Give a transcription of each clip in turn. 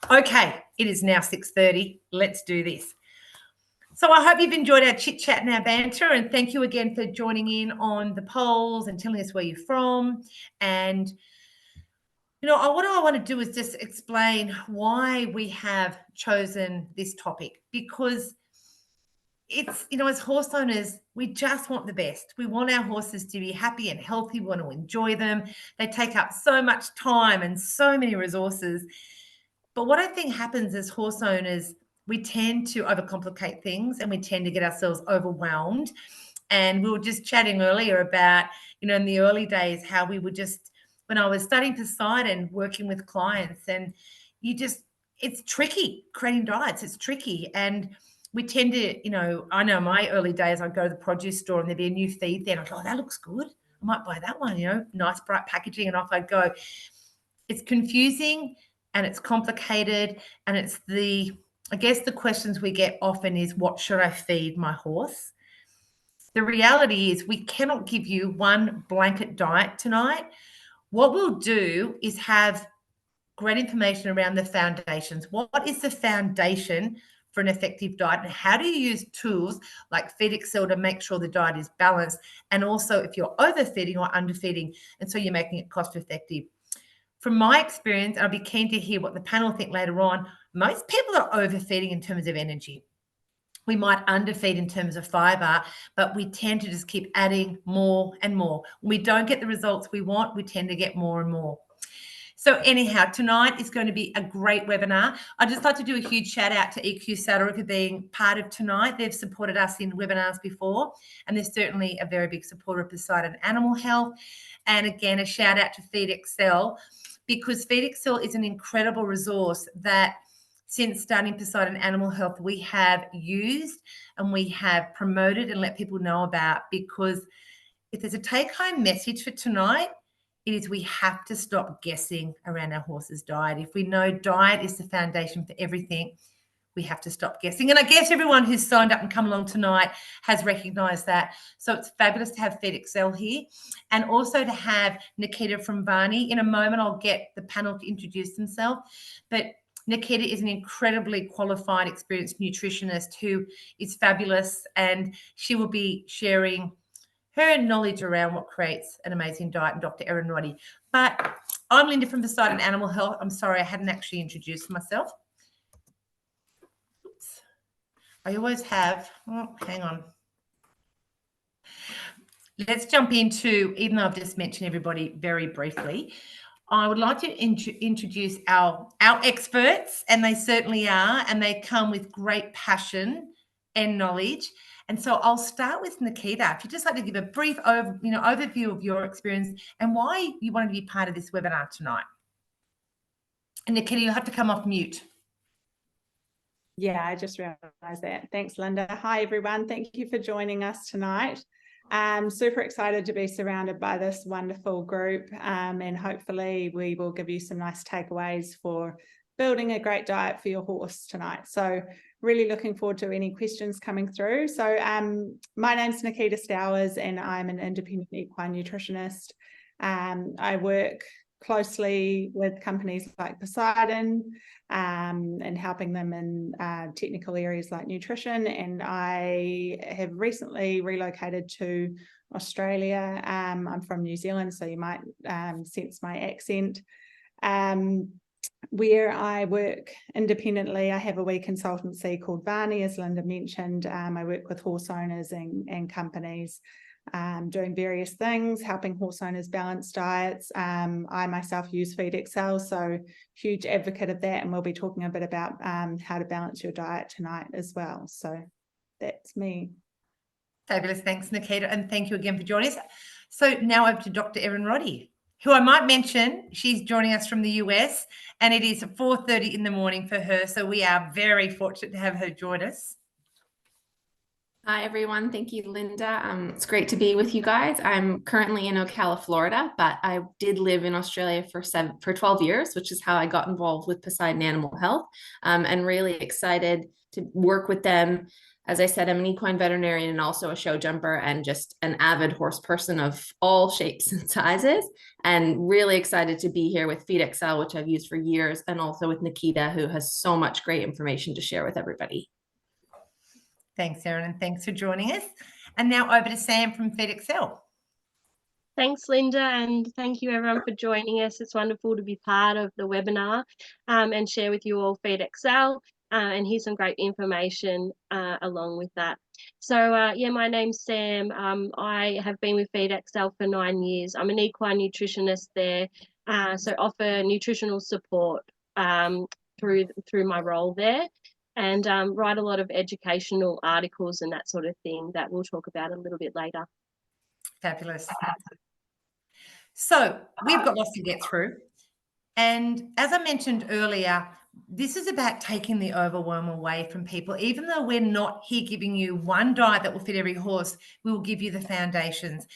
Okay, it is now 6:30. Let's do this. So I hope you've enjoyed our chit chat and our banter, and thank you again for joining in on the polls and telling us where you're from. And what I want to do is just explain why we have chosen this topic, because it's, as horse owners, we just want the best. We want our horses to be happy and healthy. We want to enjoy them. They take up so much time and so many resources. But what I think happens as horse owners, we tend to overcomplicate things and we tend to get ourselves overwhelmed. And we were just chatting earlier about, in the early days, how we would just, when I was studying Poseidon, working with clients, and it's tricky creating diets. It's tricky. And we tend to, I know my early days, I'd go to the produce store and there'd be a new feed there. And I'd go, oh, that looks good. I might buy that one, nice bright packaging, and off I'd go. It's confusing and it's complicated. And it's I guess the questions we get often is, what should I feed my horse? The reality is we cannot give you one blanket diet tonight. What we'll do is have great information around the foundations. What is the foundation for an effective diet, and how do you use tools like Feed Excel to make sure the diet is balanced, and also if you're overfeeding or underfeeding, and so you're making it cost effective. From my experience, I'll be keen to hear what the panel think later on. Most people are overfeeding in terms of energy. We might underfeed in terms of fiber, but we tend to just keep adding more and more. When we don't get the results we want, we tend to get more and more. So anyhow, tonight is going to be a great webinar. I'd just like to do a huge shout out to EQ Saddle for being part of tonight. They've supported us in webinars before, and they're certainly a very big supporter of Poseidon Animal Health. And again, a shout out to Feed Excel, because Feed Excel is an incredible resource that, since starting Poseidon Animal Health, we have used and we have promoted and let people know about, because if there's a take-home message for tonight, it is we have to stop guessing around our horse's diet. If we know diet is the foundation for everything, we have to stop guessing. And I guess everyone who's signed up and come along tonight has recognised that. So it's fabulous to have Feed Excel here, and also to have Nikita from Varney. In a moment, I'll get the panel to introduce themselves. But Nikita is an incredibly qualified, experienced nutritionist who is fabulous, and she will be sharing her knowledge around what creates an amazing diet, and Dr. Erin Roddy. But I'm Linda from Poseidon Animal Health. I'm sorry, I hadn't actually introduced myself. Oops. I always have. Oh, hang on. Let's jump into, even though I've just mentioned everybody very briefly, I would like to introduce our experts, and they certainly are, and they come with great passion and knowledge. And so I'll start with Nikita. If you'd just like to give a brief overview of your experience and why you wanted to be part of this webinar tonight. And Nikita, you'll have to come off mute. Yeah, I just realized that. Thanks, Linda. Hi, everyone. Thank you for joining us tonight. I'm super excited to be surrounded by this wonderful group, and hopefully we will give you some nice takeaways for building a great diet for your horse tonight. So really looking forward to any questions coming through. So my name's Nikita Stowers, and I'm an independent equine nutritionist. I work closely with companies like Poseidon and helping them in technical areas like nutrition. And I have recently relocated to Australia. I'm from New Zealand, so you might sense my accent. Where I work independently, I have a wee consultancy called Varney, as Linda mentioned. I work with horse owners and companies, doing various things, helping horse owners balance diets. I myself use Feed Excel, so huge advocate of that, and we'll be talking a bit about how to balance your diet tonight as well. So that's me. Fabulous. Thanks, Nikita, and thank you again for joining us. So now over to Dr. Erin Roddy, who I might mention, she's joining us from the US, and it is 4:30 in the morning for her, so we are very fortunate to have her join us. Hi, everyone. Thank you, Linda. It's great to be with you guys. I'm currently in Ocala, Florida, but I did live in Australia for 12 years, which is how I got involved with Poseidon Animal Health, and really excited to work with them As I said, I'm an equine veterinarian and also a show jumper and just an avid horse person of all shapes and sizes, and really excited to be here with FeedXL, which I've used for years, and also with Nikita, who has so much great information to share with everybody. Thanks, Erin, and thanks for joining us. And now over to Sam from FeedXL. Thanks, Linda, and thank you everyone for joining us. It's wonderful to be part of the webinar and share with you all FeedXL and here's some great information along with that. So yeah, my name's Sam. I have been with FeedXL for 9 years. I'm an equine nutritionist there, so offer nutritional support through my role there, and write a lot of educational articles and that sort of thing that we'll talk about a little bit later. Fabulous. So we've got lots to get through. And as I mentioned earlier, this is about taking the overwhelm away from people. Even though we're not here giving you one diet that will fit every horse, we will give you the foundations.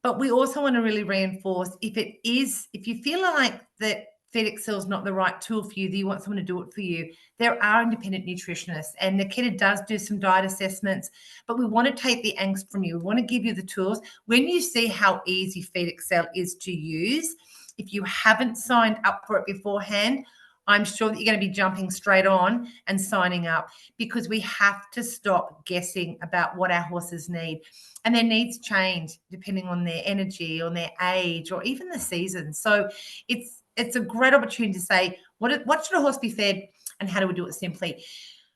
But we also want to really reinforce, if you feel like that FeedXL is not the right tool for you, that you want someone to do it for you, there are independent nutritionists, and Nikita does do some diet assessments, but we want to take the angst from you. We want to give you the tools. When you see how easy FeedXL is to use, if you haven't signed up for it beforehand, I'm sure that you're going to be jumping straight on and signing up, because we have to stop guessing about what our horses need. And their needs change depending on their energy, on their age, or even the season. So it's a great opportunity to say, what should a horse be fed and how do we do it simply?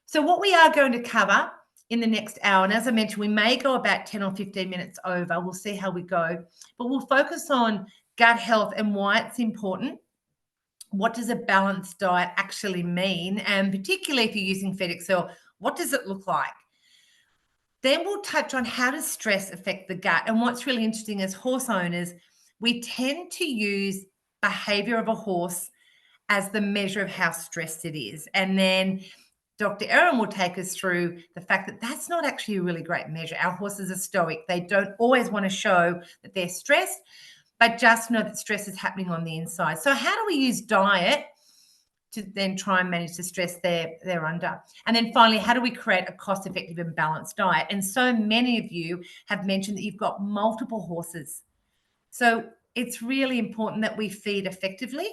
So what we are going to cover in the next hour, and as I mentioned, we may go about 10 or 15 minutes over. We'll see how we go. But we'll focus on gut health and why it's important. What does a balanced diet actually mean? And particularly if you're using FeedXL, what does it look like? Then we'll touch on how does stress affect the gut. And what's really interesting as horse owners, we tend to use behavior of a horse as the measure of how stressed it is. And then Dr. Erin will take us through the fact that that's not actually a really great measure. Our horses are stoic. They don't always want to show that they're stressed, but just know that stress is happening on the inside. So how do we use diet to then try and manage the stress they're under? And then finally, how do we create a cost-effective and balanced diet? And so many of you have mentioned that you've got multiple horses. So it's really important that we feed effectively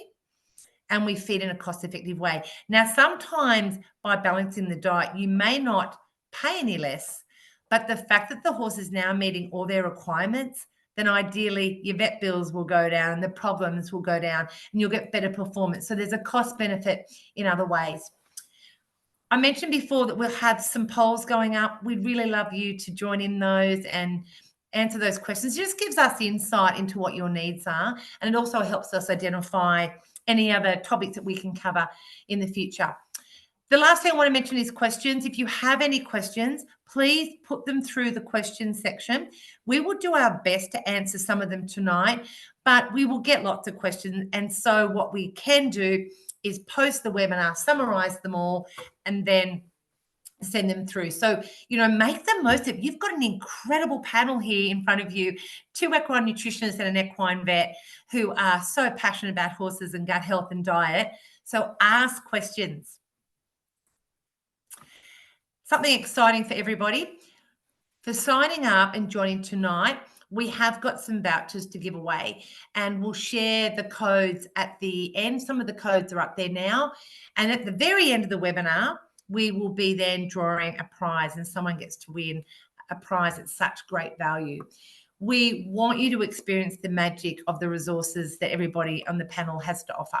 and we feed in a cost-effective way. Now, sometimes by balancing the diet, you may not pay any less, but the fact that the horse is now meeting all their requirements, then ideally your vet bills will go down and the problems will go down and you'll get better performance. So there's a cost benefit in other ways. I mentioned before that we'll have some polls going up. We'd really love you to join in those and answer those questions. It just gives us insight into what your needs are, and it also helps us identify any other topics that we can cover in the future. The last thing I want to mention is questions. If you have any questions, please put them through the questions section. We will do our best to answer some of them tonight, but we will get lots of questions. And so what we can do is post the webinar, summarize them all, and then send them through. So, make the most of it. You've got an incredible panel here in front of you, 2 equine nutritionists and an equine vet who are so passionate about horses and gut health and diet. So ask questions. Something exciting for everybody. For signing up and joining tonight, we have got some vouchers to give away, and we'll share the codes at the end. Some of the codes are up there now. And at the very end of the webinar, we will be then drawing a prize, and someone gets to win a prize at such great value. We want you to experience the magic of the resources that everybody on the panel has to offer.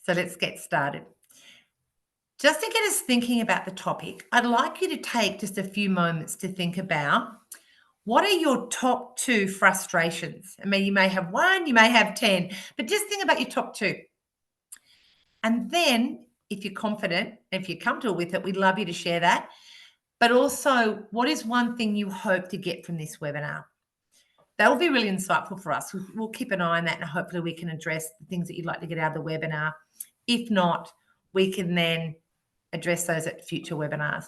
So let's get started. Just to get us thinking about the topic, I'd like you to take just a few moments to think about what are your top 2 frustrations. I mean, you may have 1, you may have 10, but just think about your top 2. And then if you're confident, if you're comfortable with it, we'd love you to share that. But also, what is one thing you hope to get from this webinar? That will be really insightful for us. We'll keep an eye on that, and hopefully we can address the things that you'd like to get out of the webinar. If not, we can then address those at future webinars.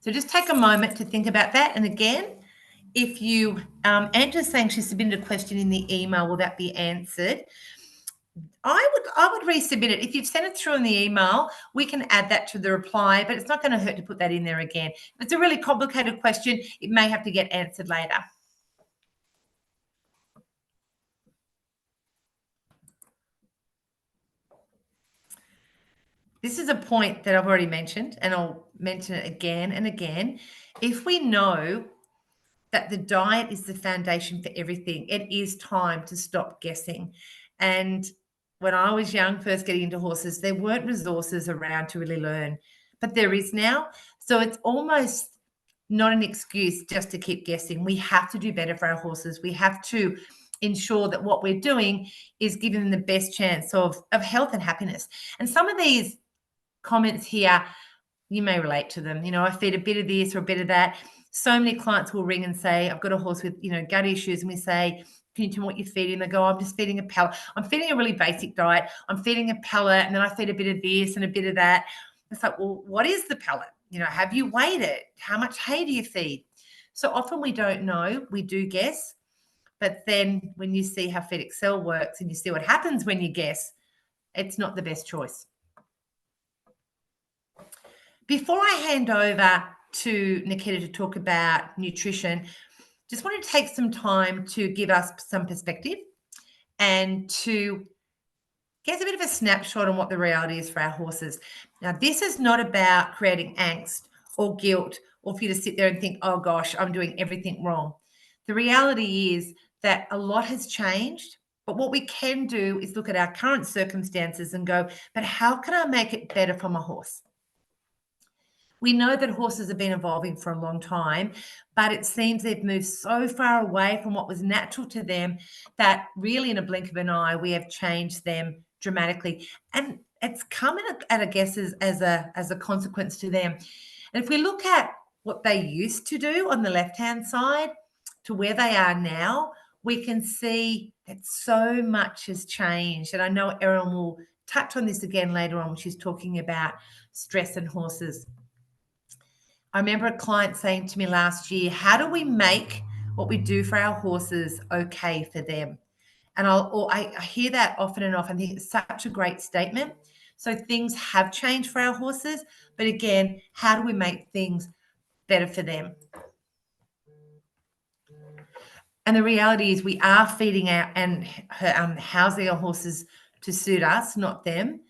So just take a moment to think about that. And again, if you, Angela's saying she submitted a question in the email, will that be answered? I would resubmit it. If you've sent it through in the email, we can add that to the reply, but it's not going to hurt to put that in there again. If it's a really complicated question, it may have to get answered later. This is a point that I've already mentioned, and I'll mention it again and again. If we know that the diet is the foundation for everything, it is time to stop guessing. And when I was young, first getting into horses, there weren't resources around to really learn, but there is now. So it's almost not an excuse just to keep guessing. We have to do better for our horses. We have to ensure that what we're doing is giving them the best chance of health and happiness. And some of these comments here, you may relate to them. You know, I feed a bit of this or a bit of that. So many clients will ring and say, I've got a horse with, you know, gut issues. And we say, can you tell me what you're feeding? They go, I'm just feeding a pellet. I'm feeding a really basic diet. I'm feeding a pellet, and then I feed a bit of this and a bit of that. It's like, well, what is the pellet? You know, have you weighed it? How much hay do you feed? So often we don't know. We do guess. But then when you see how Feed Excel works and you see what happens when you guess, it's not the best choice. Before I hand over to Nikita to talk about nutrition, just want to take some time to give us some perspective and to get a bit of a snapshot on what the reality is for our horses. Now, this is not about creating angst or guilt or for you to sit there and think, oh gosh, I'm doing everything wrong. The reality is that a lot has changed, but what we can do is look at our current circumstances and go, but how can I make it better for my horse? We know that horses have been evolving for a long time, but it seems they've moved so far away from what was natural to them that really in a blink of an eye, we have changed them dramatically. And it's come at a guess as a consequence to them. And if we look at what they used to do on the left-hand side to where they are now, we can see that so much has changed. And I know Erin will touch on this again later on when she's talking about stress in horses. I remember a client saying to me last year, how do we make what we do for our horses okay for them? And I hear that often and often. I think it's such a great statement. So things have changed for our horses, but again, how do we make things better for them? And the reality is we are feeding out and housing our horses to suit us, not them.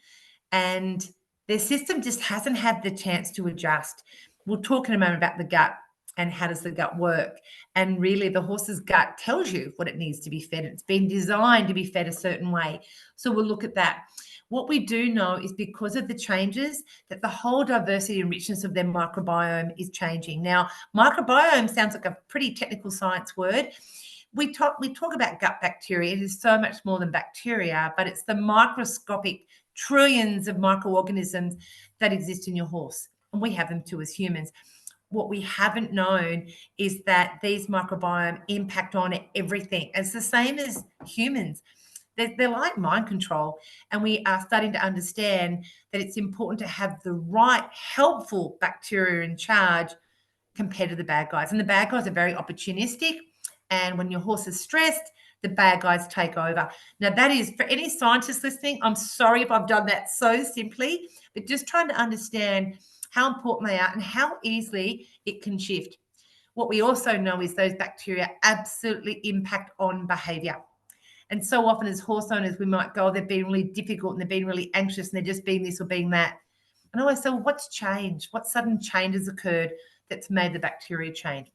And their system just hasn't had the chance to adjust. We'll talk in a moment about the gut and how does the gut work. And really the horse's gut tells you what it needs to be fed. It's been designed to be fed a certain way. So we'll look at that. What we do know is because of the changes that the whole diversity and richness of their microbiome is changing. Now, microbiome sounds like a pretty technical science word. We talk about gut bacteria. It is so much more than bacteria, but it's the microscopic trillions of microorganisms that exist in your horse. And we have them too as humans. What we haven't known is that these microbiome impact on everything. It's the same as humans. They're like mind control. And we are starting to understand that it's important to have the right helpful bacteria in charge compared to the bad guys. And the bad guys are very opportunistic. And when your horse is stressed, the bad guys take over. Now, that is, for any scientists listening, I'm sorry if I've done that so simply, but just trying to understand how important they are and how easily it can shift. What we also know is those bacteria absolutely impact on behavior. And so often as horse owners, we might go, they've been really difficult and they've been really anxious and they're just being this or being that. And I always say, well, what's changed? What sudden change has occurred that's made the bacteria change?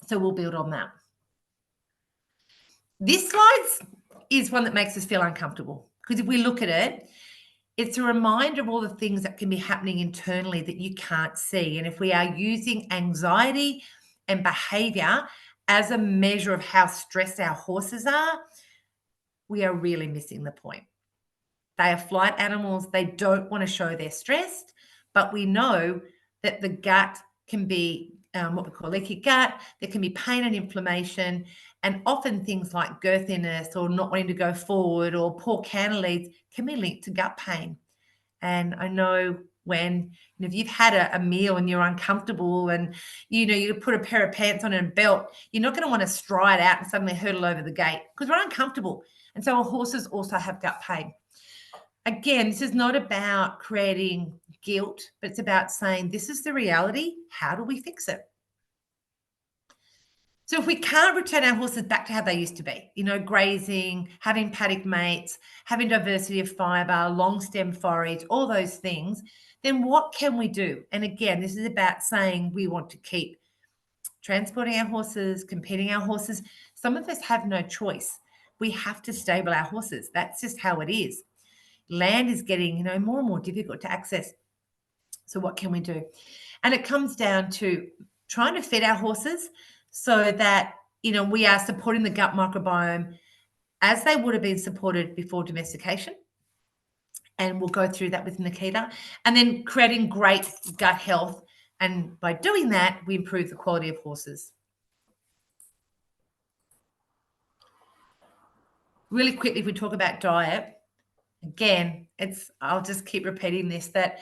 So we'll build on that. This slide is one that makes us feel uncomfortable because if we look at it, it's a reminder of all the things that can be happening internally that you can't see. And if we are using anxiety and behavior as a measure of how stressed our horses are, we are really missing the point. They are flight animals. They don't want to show they're stressed, but we know that the gut can be what we call leaky gut. There can be pain and inflammation, and often things like girthiness or not wanting to go forward or poor canter leads can be linked to gut pain. And I know when if you've had a meal and you're uncomfortable and you put a pair of pants on and a belt, you're not going to want to stride out and suddenly hurtle over the gate because we're uncomfortable. And so our horses also have gut pain. Again, this is not about creating guilt, but it's about saying, this is the reality. How do we fix it? So if we can't return our horses back to how they used to be, grazing, having paddock mates, having diversity of fibre, long stem forage, all those things, then what can we do? And again, this is about saying we want to keep transporting our horses, competing our horses. Some of us have no choice. We have to stable our horses. That's just how it is. Land is getting, more and more difficult to access. So what can we do? And it comes down to trying to feed our horses so that, we are supporting the gut microbiome as they would have been supported before domestication. And we'll go through that with Nikita. And then creating great gut health. And by doing that, we improve the quality of horses. Really quickly, if we talk about diet, again, I'll just keep repeating this, that,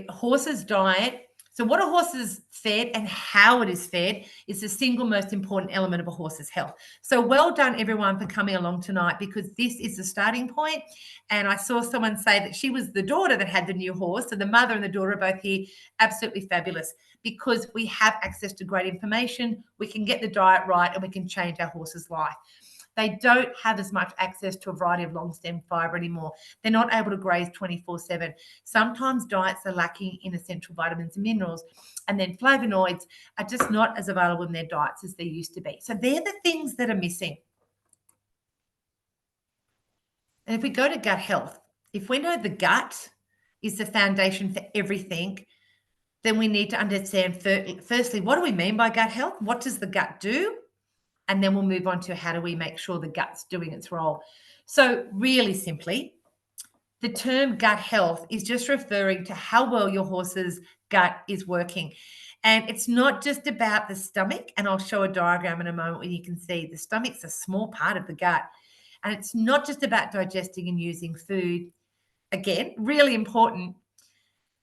horses' diet. So what a horse is fed and how it is fed is the single most important element of a horse's health. So well done, everyone, for coming along tonight, because this is the starting point. And I saw someone say that she was the daughter that had the new horse. So the mother and the daughter are both here. Absolutely fabulous, because we have access to great information. We can get the diet right and we can change our horse's life. They don't have as much access to a variety of long stem fibre anymore. They're not able to graze 24/7. Sometimes diets are lacking in essential vitamins and minerals, and then flavonoids are just not as available in their diets as they used to be. So they're the things that are missing. And if we go to gut health, if we know the gut is the foundation for everything, then we need to understand, firstly, what do we mean by gut health? What does the gut do? And then we'll move on to how do we make sure the gut's doing its role. So really simply, the term gut health is just referring to how well your horse's gut is working. And it's not just about the stomach. And I'll show a diagram in a moment where you can see the stomach's a small part of the gut. And it's not just about digesting and using food. Again, really important.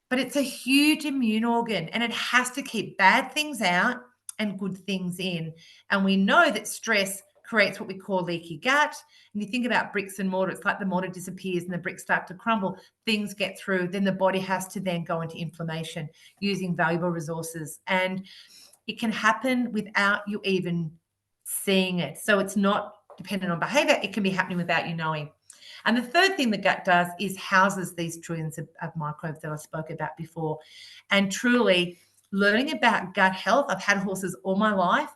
But it's a huge immune organ, and it has to keep bad things out and good things in. And we know that stress creates what we call leaky gut. And you think about bricks and mortar, it's like the mortar disappears and the bricks start to crumble. Things get through, then the body has to then go into inflammation using valuable resources. And it can happen without you even seeing it. So it's not dependent on behavior. It can be happening without you knowing. And the third thing the gut does is houses these trillions of microbes that I spoke about before. And truly, learning about gut health, I've had horses all my life.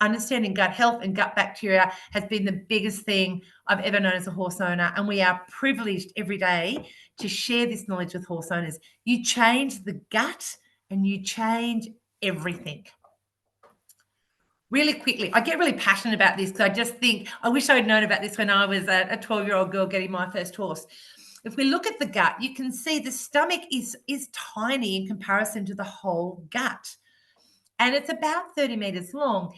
Understanding gut health and gut bacteria has been the biggest thing I've ever known as a horse owner. And we are privileged every day to share this knowledge with horse owners. You change the gut and you change everything. Really quickly, I get really passionate about this because I just think, I wish I'd known about this when I was a 12-year-old girl getting my first horse. If we look at the gut, you can see the stomach is tiny in comparison to the whole gut. And it's about 30 meters long.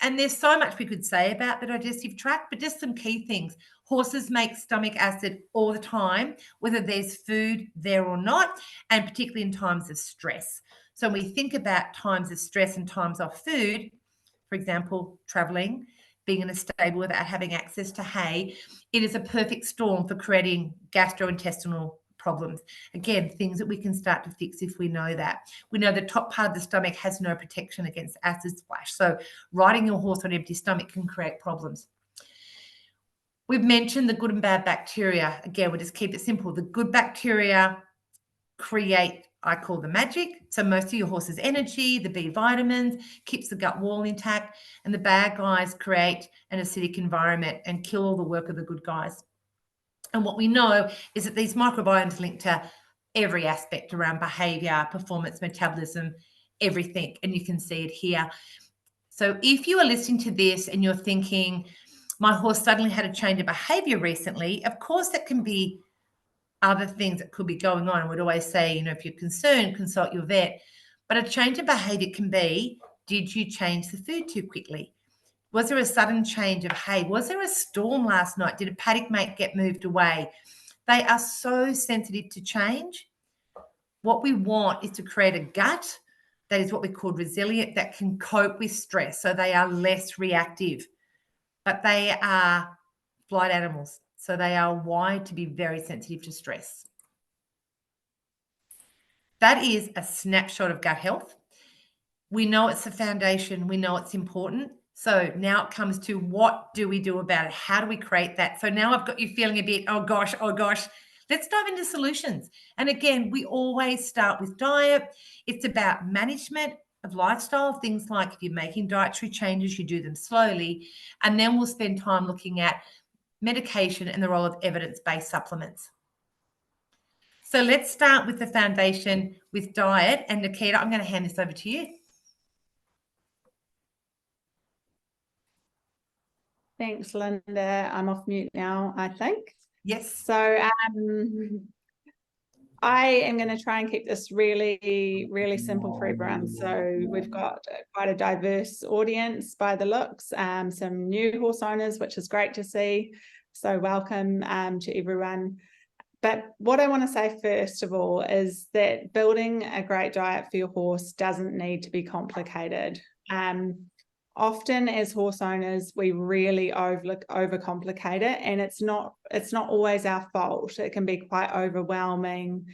And there's so much we could say about the digestive tract, but just some key things. Horses make stomach acid all the time, whether there's food there or not, and particularly in times of stress. So when we think about times of stress and times off food, for example, traveling, being in a stable without having access to hay, it is a perfect storm for creating gastrointestinal problems. Again, things that we can start to fix if we know that. We know the top part of the stomach has no protection against acid splash. So riding your horse on an empty stomach can create problems. We've mentioned the good and bad bacteria. Again, we'll just keep it simple. The good bacteria create, I call the magic. So most of your horse's energy, the B vitamins, keeps the gut wall intact, and the bad guys create an acidic environment and kill all the work of the good guys. And what we know is that these microbiomes link to every aspect around behavior, performance, metabolism, everything. And you can see it here. So if you are listening to this and you're thinking, my horse suddenly had a change of behavior recently, of course, that can be other things that could be going on. We'd always say, if you're concerned, consult your vet. But a change of behavior can be, did you change the food too quickly? Was there a sudden change of hay? Was there a storm last night? Did a paddock mate get moved away? They are so sensitive to change. What we want is to create a gut that is what we call resilient, that can cope with stress. So they are less reactive, but they are flight animals. So they are wired to be very sensitive to stress. That is a snapshot of gut health. We know it's the foundation. We know it's important. So now it comes to what do we do about it? How do we create that? So now I've got you feeling a bit, oh gosh. Let's dive into solutions. And again, we always start with diet. It's about management of lifestyle, things like if you're making dietary changes, you do them slowly. And then we'll spend time looking at medication and the role of evidence-based supplements. So let's start with the foundation with diet. And Nikita, I'm going to hand this over to you. Thanks, Linda. I'm off mute now, I think. Yes. So I am going to try and keep this really, really simple for everyone. So we've got quite a diverse audience by the looks, some new horse owners, which is great to see. So welcome to everyone. But what I want to say first of all is that building a great diet for your horse doesn't need to be complicated. Often as horse owners, we really overcomplicate it, and it's not always our fault. It can be quite overwhelming,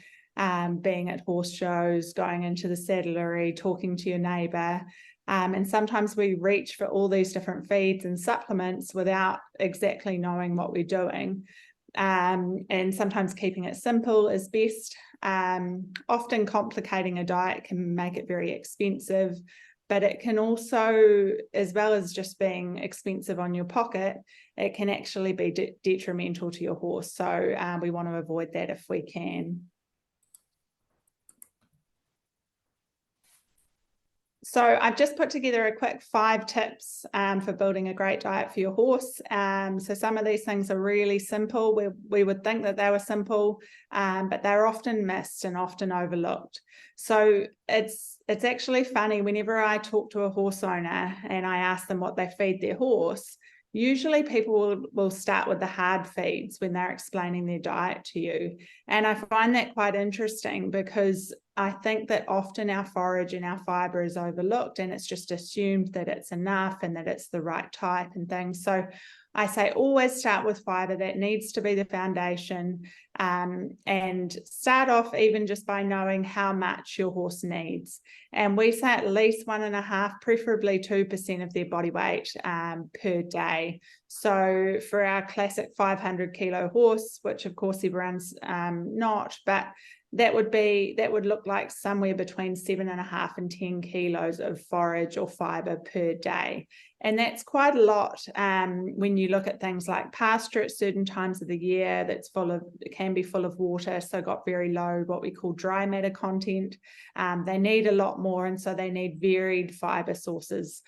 being at horse shows, going into the saddlery, talking to your neighbour. And sometimes we reach for all these different feeds and supplements without exactly knowing what we're doing. And sometimes keeping it simple is best. Often complicating a diet can make it very expensive, but it can also, as well as just being expensive on your pocket, it can actually be detrimental to your horse. So we want to avoid that if we can. So I've just put together a quick 5 tips for building a great diet for your horse. So some of these things are really simple. We would think that they were simple, but they're often missed and often overlooked. So it's actually funny, whenever I talk to a horse owner and I ask them what they feed their horse, usually people will start with the hard feeds when they're explaining their diet to you. And I find that quite interesting because I think that often our forage and our fibre is overlooked, and it's just assumed that it's enough and that it's the right type and things. So I say always start with fibre. That needs to be the foundation, and start off even just by knowing how much your horse needs. And we say at least 1.5, preferably 2% of their body weight per day. So for our classic 500 kilo horse, which of course everyone's not, but that would look like somewhere between 7.5 and 10 kilos of forage or fibre per day. And that's quite a lot when you look at things like pasture at certain times of the year it can be full of water, so got very low, what we call dry matter content. They need a lot more, and so they need varied fibre sources.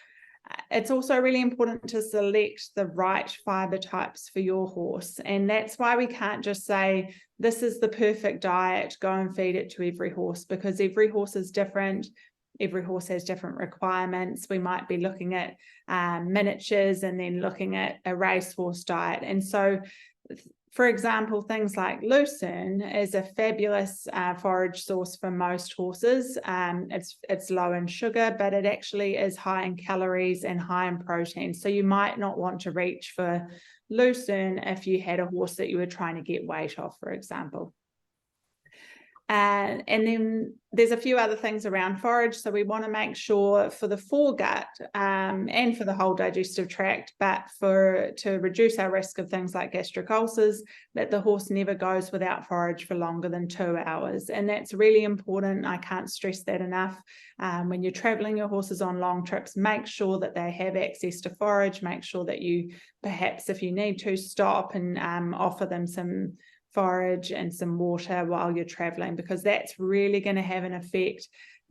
It's also really important to select the right fibre types for your horse. And that's why we can't just say, this is the perfect diet, go and feed it to every horse, because every horse is different. Every horse has different requirements. We might be looking at miniatures and then looking at a racehorse diet. And so, for example, things like lucerne is a fabulous forage source for most horses. It's low in sugar, but it actually is high in calories and high in protein. So you might not want to reach for lucerne if you had a horse that you were trying to get weight off, for example. And then there's a few other things around forage. So we want to make sure for the foregut and for the whole digestive tract, but to reduce our risk of things like gastric ulcers, that the horse never goes without forage for longer than 2 hours. And that's really important. I can't stress that enough. When you're traveling your horses on long trips, make sure that they have access to forage. Make sure that you, perhaps if you need to, stop and offer them some forage and some water while you're traveling, because that's really going to have an effect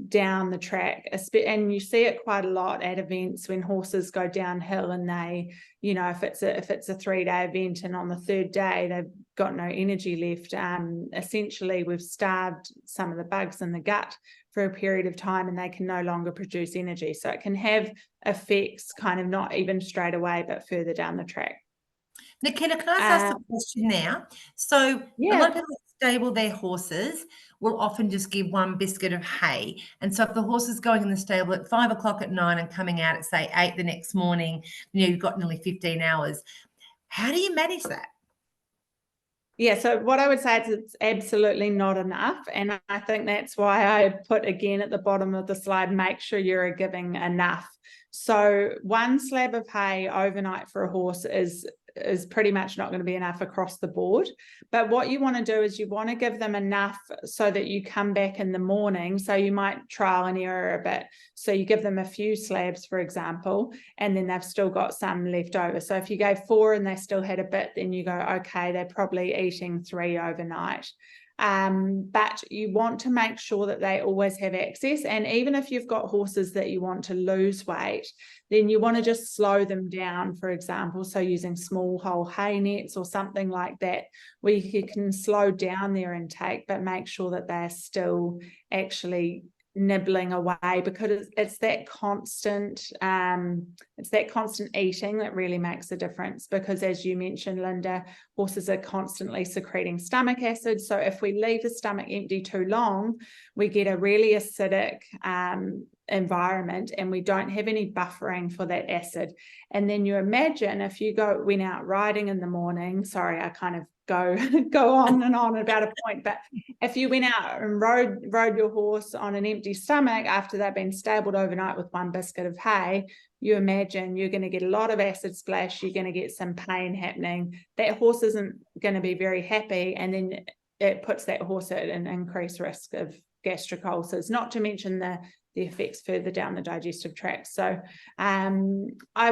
down the track. And you see it quite a lot at events when horses go downhill and they, if it's a 3-day event and on the 3rd day they've got no energy left, essentially we've starved some of the bugs in the gut for a period of time and they can no longer produce energy. So it can have effects kind of not even straight away but further down the track. Nikita, can I ask a question now? So a lot of people that stable their horses will often just give one biscuit of hay. And so if the horse is going in the stable at 5 o'clock at night and coming out at, say, 8 the next morning, you've got nearly 15 hours. How do you manage that? Yeah, so what I would say is it's absolutely not enough. And I think that's why I put again at the bottom of the slide, make sure you're giving enough. So 1 slab of hay overnight for a horse is pretty much not going to be enough across the board. But what you want to do is you want to give them enough so that you come back in the morning. So you might trial and error a bit. So you give them a few slabs, for example, and then they've still got some left over. So if you gave 4 and they still had a bit, then you go, okay, they're probably eating 3 overnight. But you want to make sure that they always have access. And even if you've got horses that you want to lose weight, then you want to just slow them down, for example. So using small whole hay nets or something like that, where you can slow down their intake, but make sure that they're still actually nibbling away, because it's that constant eating that really makes a difference. Because as you mentioned, Linda, horses are constantly secreting stomach acid. So if we leave the stomach empty too long, we get a really acidic environment, and we don't have any buffering for that acid. And then you imagine if you went out riding in the morning, sorry, I kind of go on and on about a point, but if you went out and rode your horse on an empty stomach after they've been stabled overnight with 1 biscuit of hay, you imagine you're going to get a lot of acid splash, you're going to get some pain happening. That horse isn't going to be very happy, and then it puts that horse at an increased risk of gastric ulcers, not to mention the effects further down the digestive tract. So I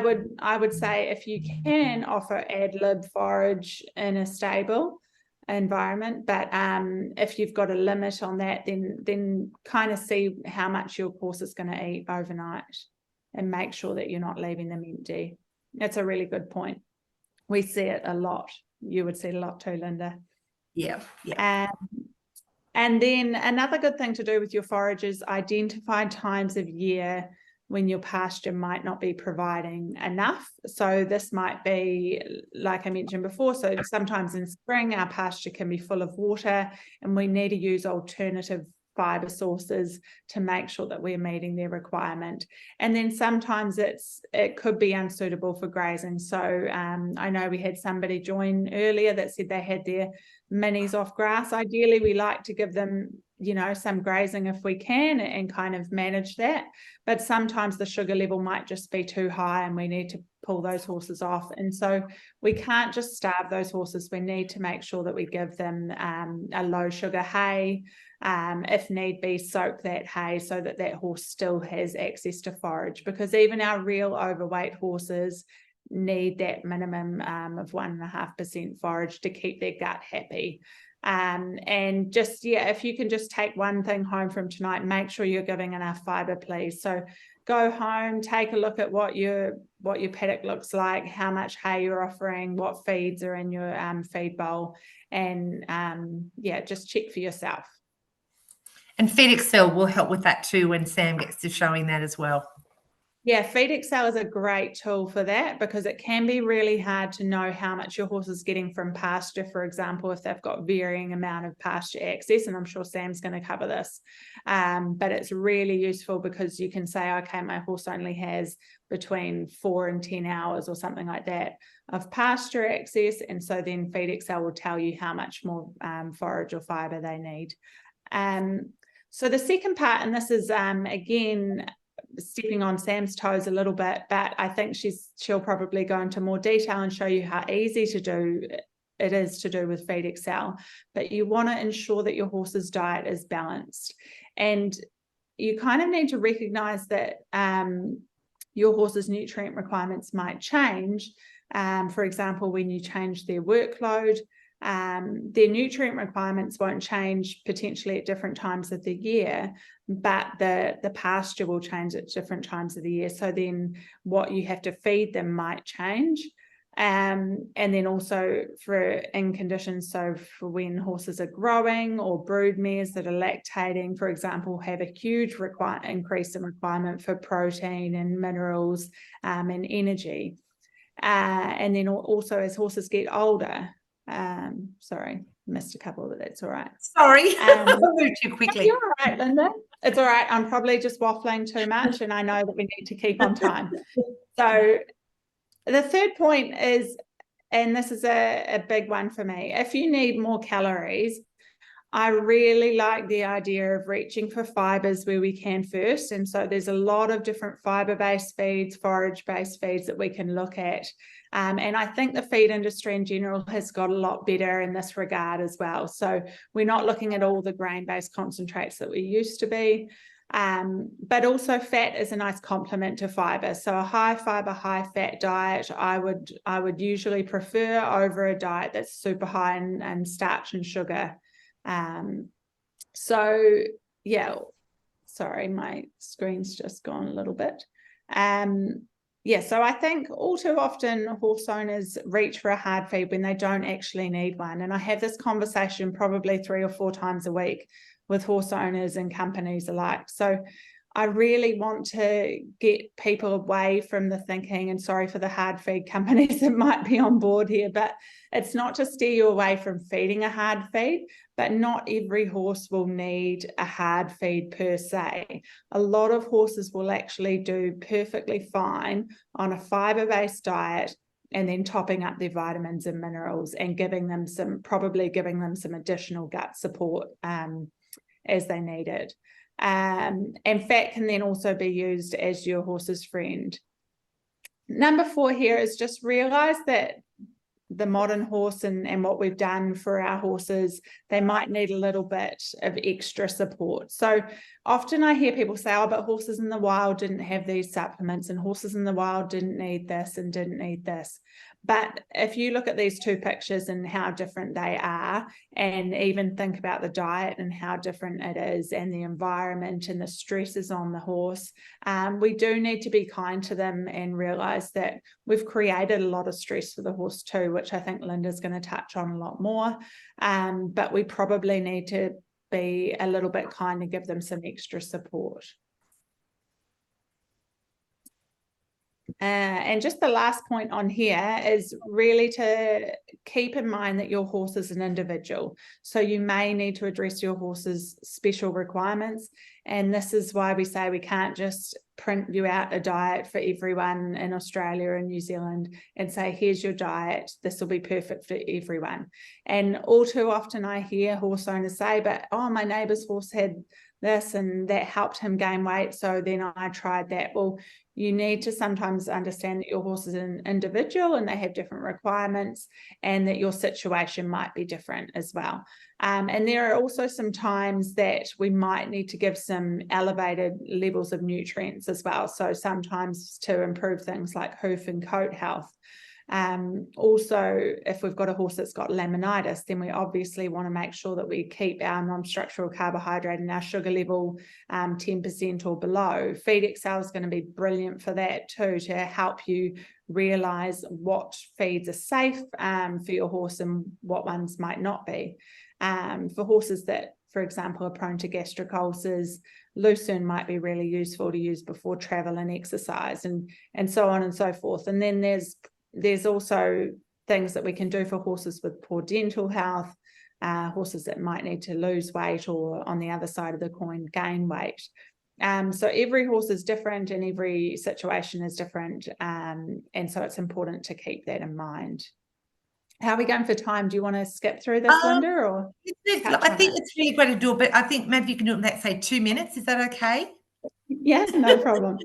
would say if you can offer ad lib forage in a stable environment, but if you've got a limit on that, then kind of see how much your horse is going to eat overnight and make sure that you're not leaving them empty. That's a really good point. We see it a lot. You would see it a lot too, Linda. Yeah. And then another good thing to do with your forage is identify times of year when your pasture might not be providing enough. So this might be, like I mentioned before, so sometimes in spring our pasture can be full of water, and we need to use alternative fiber sources to make sure that we're meeting their requirement. And then sometimes it could be unsuitable for grazing. So I know we had somebody join earlier that said they had their minis off grass. Ideally, we like to give them, some grazing if we can, and kind of manage that. But sometimes the sugar level might just be too high and we need to pull those horses off. And so we can't just starve those horses. We need to make sure that we give them a low sugar hay, if need be, soak that hay so that that horse still has access to forage, because even our real overweight horses need that minimum of 1.5% forage to keep their gut happy. And just, if you can just take one thing home from tonight, make sure you're giving enough fiber, please. So go home, take a look at what your paddock looks like, how much hay you're offering, what feeds are in your feed bowl, and just check for yourself. And Feed Excel will help with that too when Sam gets to showing that as well. Yeah, Feed Excel is a great tool for that, because it can be really hard to know how much your horse is getting from pasture, for example, if they've got varying amount of pasture access, and I'm sure Sam's going to cover this. But it's really useful because you can say, okay, my horse only has between 4 and 10 hours or something like that of pasture access, and so then Feed Excel will tell you how much more forage or fibre they need. So the second part, and this is again stepping on Sam's toes a little bit, but I think she'll probably go into more detail and show you how easy it is to do with Feed Excel. But you want to ensure that your horse's diet is balanced, and you kind of need to recognize that your horse's nutrient requirements might change. For example, when you change their workload, their nutrient requirements won't change potentially at different times of the year, but the pasture will change at different times of the year. So then what you have to feed them might change. And then also in conditions, so for when horses are growing, or brood mares that are lactating, for example, have a huge increase in requirement for protein and minerals and energy. And then also as horses get older, sorry, missed a couple, but that's all right. Sorry, moved too quickly. You're all right, Linda. It's all right. I'm probably just waffling too much, and I know that we need to keep on time. So the third point is and this is a big one for me, if you need more calories, I really like the idea of reaching for fibers where we can first. And so there's a lot of different fiber-based feeds, forage-based feeds that we can look at. And I think the feed industry in general has got a lot better in this regard as well. So we're not looking at all the grain-based concentrates that we used to be. But also fat is a nice complement to fiber. So a high fiber, high fat diet, I would usually prefer over a diet that's super high in starch and sugar. So yeah, sorry, my screen's just gone a little bit. Yeah, so I think all too often horse owners reach for a hard feed when they don't actually need one. And I have this conversation probably 3 or 4 times a week with horse owners and companies alike. So I really want to get people away from the thinking, and sorry for the hard feed companies that might be on board here, but it's not to steer you away from feeding a hard feed, but not every horse will need a hard feed per se. A lot of horses will actually do perfectly fine on a fiber-based diet and then topping up their vitamins and minerals and probably giving them some additional gut support as they need it. And fat can then also be used as your horse's friend. Number 4 here is just realize that the modern horse and what we've done for our horses, they might need a little bit of extra support. So often I hear people say, oh, but horses in the wild didn't have these supplements, and horses in the wild didn't need this and didn't need this. But if you look at these 2 pictures and how different they are, and even think about the diet and how different it is, and the environment and the stresses on the horse, we do need to be kind to them and realize that we've created a lot of stress for the horse too, which I think Linda's going to touch on a lot more. But we probably need to be a little bit kind and give them some extra support. And just the last point on here is really to keep in mind that your horse is an individual. So you may need to address your horse's special requirements. And this is why we say we can't just print you out a diet for everyone in Australia and New Zealand and say, here's your diet, this will be perfect for everyone. And all too often I hear horse owners say, but oh, my neighbour's horse had this and that helped him gain weight, so then I tried that. Well, you need to sometimes understand that your horse is an individual and they have different requirements, and that your situation might be different as well. And there are also some times that we might need to give some elevated levels of nutrients as well. So sometimes to improve things like hoof and coat health. Also, if we've got a horse that's got laminitis, then we obviously want to make sure that we keep our non-structural carbohydrate and our sugar level 10% or below. Feed Excel is going to be brilliant for that too, to help you realize what feeds are safe for your horse and what ones might not be. For horses that, for example, are prone to gastric ulcers, Lucerne might be really useful to use before travel and exercise, and so on and so forth. And then there's also things that we can do for horses with poor dental health, horses that might need to lose weight, or on the other side of the coin, gain weight. So every horse is different and every situation is different. And so it's important to keep that in mind. How are we going for time? Do you want to skip through this, Linda? Or I think it's really great to do it, but I think maybe you can do it in that, say, 2 minutes. Is that okay? Yes, no problem.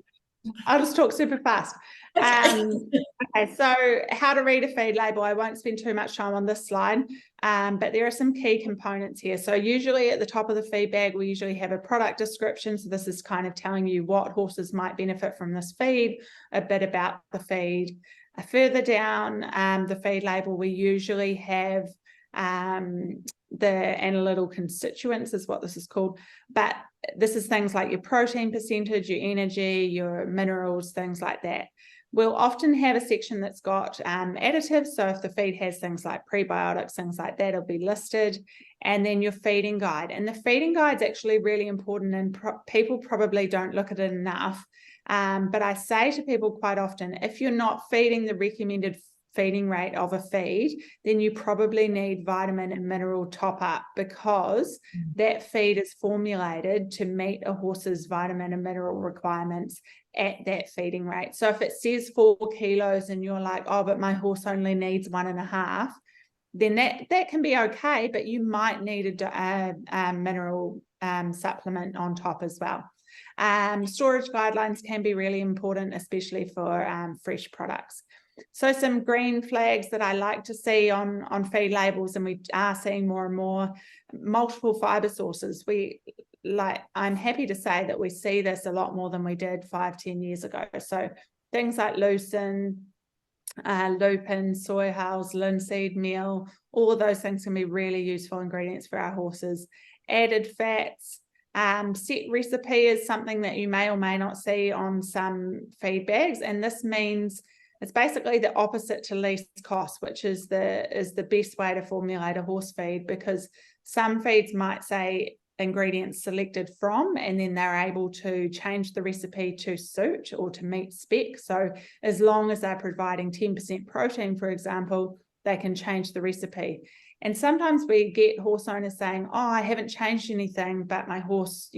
I'll just talk super fast. Okay, so how to read a feed label. I won't spend too much time on this slide, but there are some key components here. So usually at the top of the feed bag, we usually have a product description. So this is kind of telling you what horses might benefit from this feed, a bit about the feed. Further down the feed label, we usually have the analytical constituents is what this is called, but this is things like your protein percentage, your energy, your minerals, things like that. We'll often have a section that's got additives. So if the feed has things like prebiotics, things like that, it'll be listed. And then your feeding guide. And the feeding guide is actually really important, and people probably don't look at it enough. But I say to people quite often, if you're not feeding the recommended feeding rate of a feed, then you probably need vitamin and mineral top up, because that feed is formulated to meet a horse's vitamin and mineral requirements at that feeding rate. So if it says 4 kilos and you're like, oh, but my horse only needs 1.5, then that can be okay, but you might need a mineral supplement on top as well. Storage guidelines can be really important, especially for fresh products. So some green flags that I like to see on feed labels, and we are seeing more and more, multiple fiber sources. I'm happy to say that we see this a lot more than we did 5-10 years ago. So things like lucerne, lupin, soy hulls, linseed meal, all of those things can be really useful ingredients for our horses. Added fats. Set recipe is something that you may or may not see on some feed bags, and this means it's basically the opposite to least cost, which is the best way to formulate a horse feed, because some feeds might say ingredients selected from, and then they're able to change the recipe to suit or to meet spec. So as long as they're providing 10% protein, for example, they can change the recipe. And sometimes we get horse owners saying, oh, I haven't changed anything, but my horse,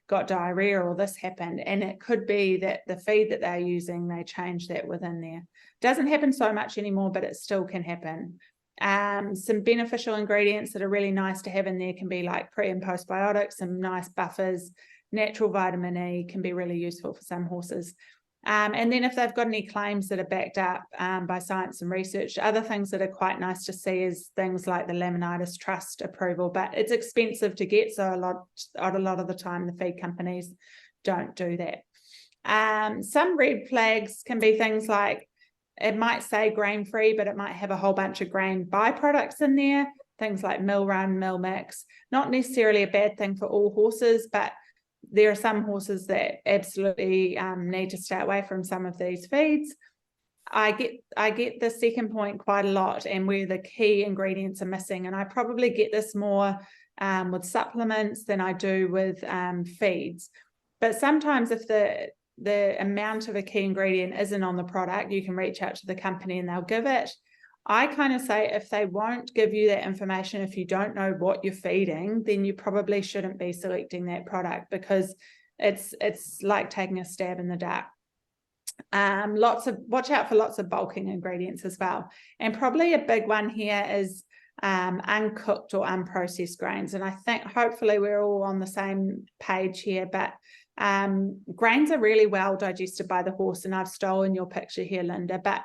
got diarrhea or this happened. And it could be that the feed that they're using, they change that within there. Doesn't happen so much anymore, but it still can happen. Some beneficial ingredients that are really nice to have in there can be like pre and postbiotics, some nice buffers. Natural vitamin E can be really useful for some horses. And then if they've got any claims that are backed up by science and research, other things that are quite nice to see is things like the Laminitis Trust approval, but it's expensive to get, so a lot of the time the feed companies don't do that. Some red flags can be things like, it might say grain-free, but it might have a whole bunch of grain byproducts in there, things like mill run, mill mix. Not necessarily a bad thing for all horses, but there are some horses that absolutely need to stay away from some of these feeds. I get the second point quite a lot, and where the key ingredients are missing, and I probably get this more with supplements than I do with feeds. But sometimes if the amount of a key ingredient isn't on the product, you can reach out to the company and they'll give it. I kind of say if they won't give you that information, if you don't know what you're feeding, then you probably shouldn't be selecting that product, because it's like taking a stab in the dark. Watch out for lots of bulking ingredients as well. And probably a big one here is uncooked or unprocessed grains. And I think hopefully we're all on the same page here, but grains are really well digested by the horse, and I've stolen your picture here, Linda, but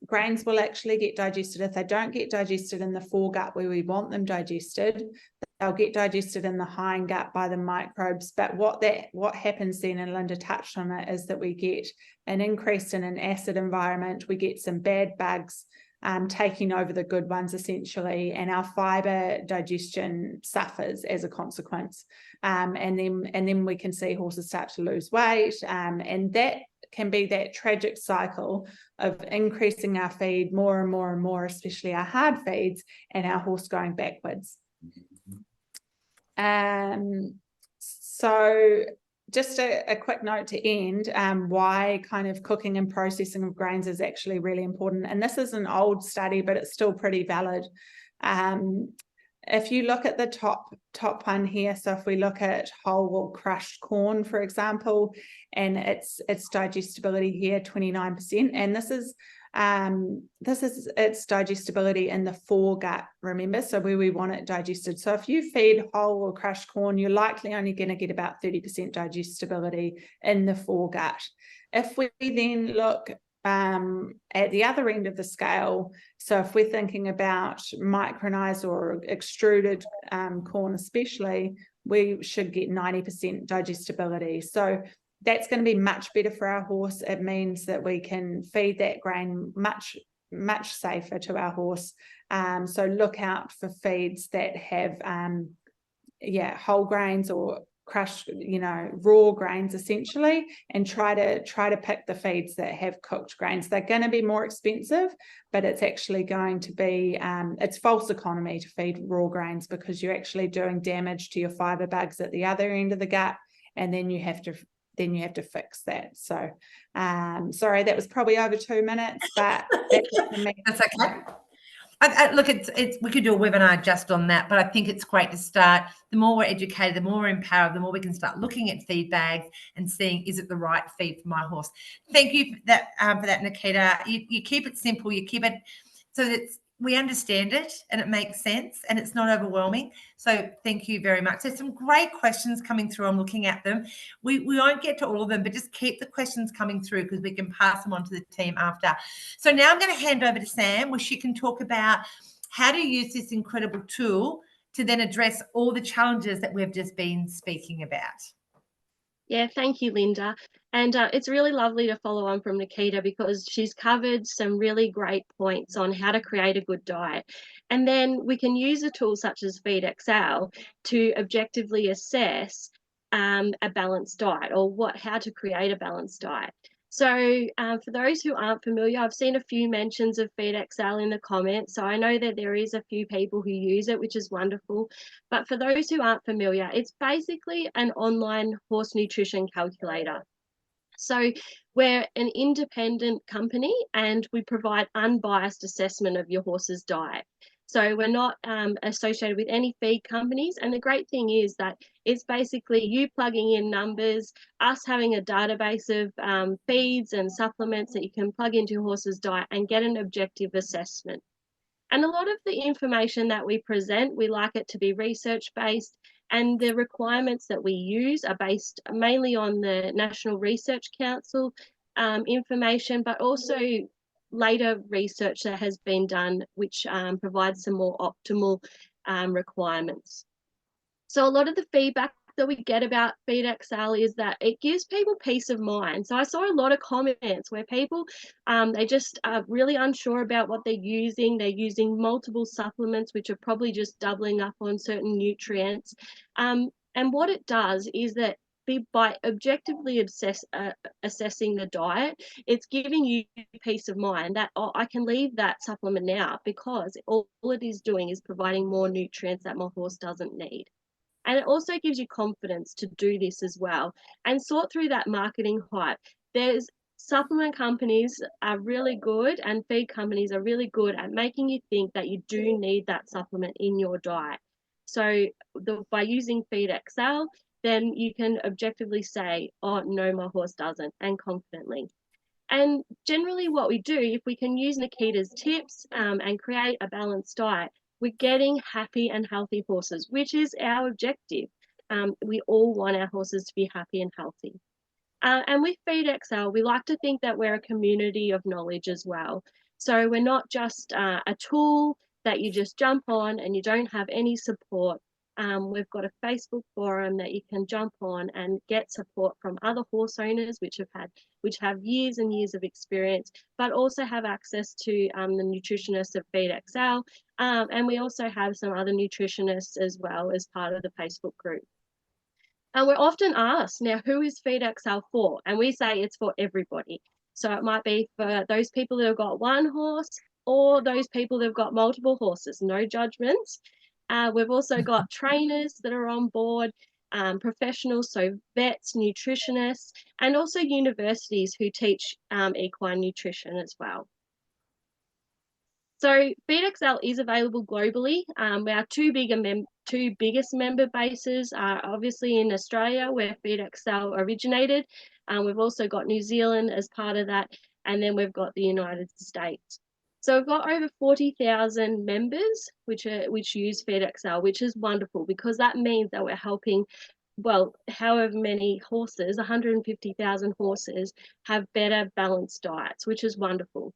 grains will actually get digested. If they don't get digested in the foregut where we want them digested, they'll get digested in the hindgut by the microbes. But what happens then, and Linda touched on it, is that we get an increase in an acid environment. We get some bad bugs taking over the good ones essentially, and our fiber digestion suffers as a consequence. And then we can see horses start to lose weight, and that can be that tragic cycle of increasing our feed more and more and more, especially our hard feeds, and our horse going backwards. So just a quick note to end, why kind of cooking and processing of grains is actually really important. And this is an old study, but it's still pretty valid. If you look at the top one here, so if we look at whole or crushed corn, for example, and its digestibility here, 29%, and this is its digestibility in the foregut, remember, so where we want it digested. So if you feed whole or crushed corn, you're likely only going to get about 30% digestibility in the foregut. If we then look at the other end of the scale, so if we're thinking about micronized or extruded corn especially, we should get 90% digestibility. So that's going to be much better for our horse. It means that we can feed that grain much, much safer to our horse. So look out for feeds that have whole grains or crushed, raw grains essentially, and try to pick the feeds that have cooked grains. They're going to be more expensive, but it's actually going to be it's false economy to feed raw grains, because you're actually doing damage to your fiber bugs at the other end of the gut, and then you have to fix that. So sorry, that was probably over 2 minutes, but that's okay. Look, it's we could do a webinar just on that, but I think it's great to start. The more we're educated, the more we're empowered, the more we can start looking at feed bags and seeing, is it the right feed for my horse? Thank you for that, Nikita. You keep it simple. You keep it so that we understand it and it makes sense and it's not overwhelming. So thank you very much. There's some great questions coming through. I'm looking at them. We won't get to all of them, but just keep the questions coming through because we can pass them on to the team after. So now I'm going to hand over to Sam, where she can talk about how to use this incredible tool to then address all the challenges that we've just been speaking about. Yeah, thank you, Linda. And it's really lovely to follow on from Nikita because she's covered some really great points on how to create a good diet. And then we can use a tool such as FeedXL to objectively assess a balanced diet or how to create a balanced diet. So for those who aren't familiar, I've seen a few mentions of FeedXL in the comments. So I know that there is a few people who use it, which is wonderful. But for those who aren't familiar, it's basically an online horse nutrition calculator. So we're an independent company and we provide unbiased assessment of your horse's diet. So we're not associated with any feed companies. And the great thing is that it's basically you plugging in numbers, us having a database of feeds and supplements that you can plug into your horse's diet and get an objective assessment. And a lot of the information that we present, we like it to be research-based, and the requirements that we use are based mainly on the National Research Council information, but also later research that has been done, which provides some more optimal requirements. So a lot of the feedback that we get about FeedXL is that it gives people peace of mind. So I saw a lot of comments where people, they just are really unsure about what they're using. They're using multiple supplements, which are probably just doubling up on certain nutrients. And what it does is that by objectively assessing the diet, it's giving you peace of mind that, oh, I can leave that supplement now because all it is doing is providing more nutrients that my horse doesn't need. And it also gives you confidence to do this as well and sort through that marketing hype. There's supplement companies are really good and feed companies are really good at making you think that you do need that supplement in your diet. So by using FeedXL, then you can objectively say, oh, no, my horse doesn't, and confidently. And generally what we do, if we can use Nikita's tips and create a balanced diet, we're getting happy and healthy horses, which is our objective. We all want our horses to be happy and healthy. And with FeedXL, we like to think that we're a community of knowledge as well. So we're not just a tool that you just jump on and you don't have any support. We've got a Facebook forum that you can jump on and get support from other horse owners which have years and years of experience, but also have access to the nutritionists of FeedXL. And we also have some other nutritionists as well as part of the Facebook group. And we're often asked, now, who is FeedXL for? And we say it's for everybody. So it might be for those people that have got one horse or those people that have got multiple horses, no judgments. We've also got trainers that are on board, professionals, so vets, nutritionists, and also universities who teach equine nutrition as well. So FeedXL is available globally. Our two biggest member bases are obviously in Australia, where FeedXL originated. We've also got New Zealand as part of that, and then we've got the United States. So we've got over 40,000 members which use FeedXL, which is wonderful because that means that we're helping, well, however many horses, 150,000 horses have better balanced diets, which is wonderful.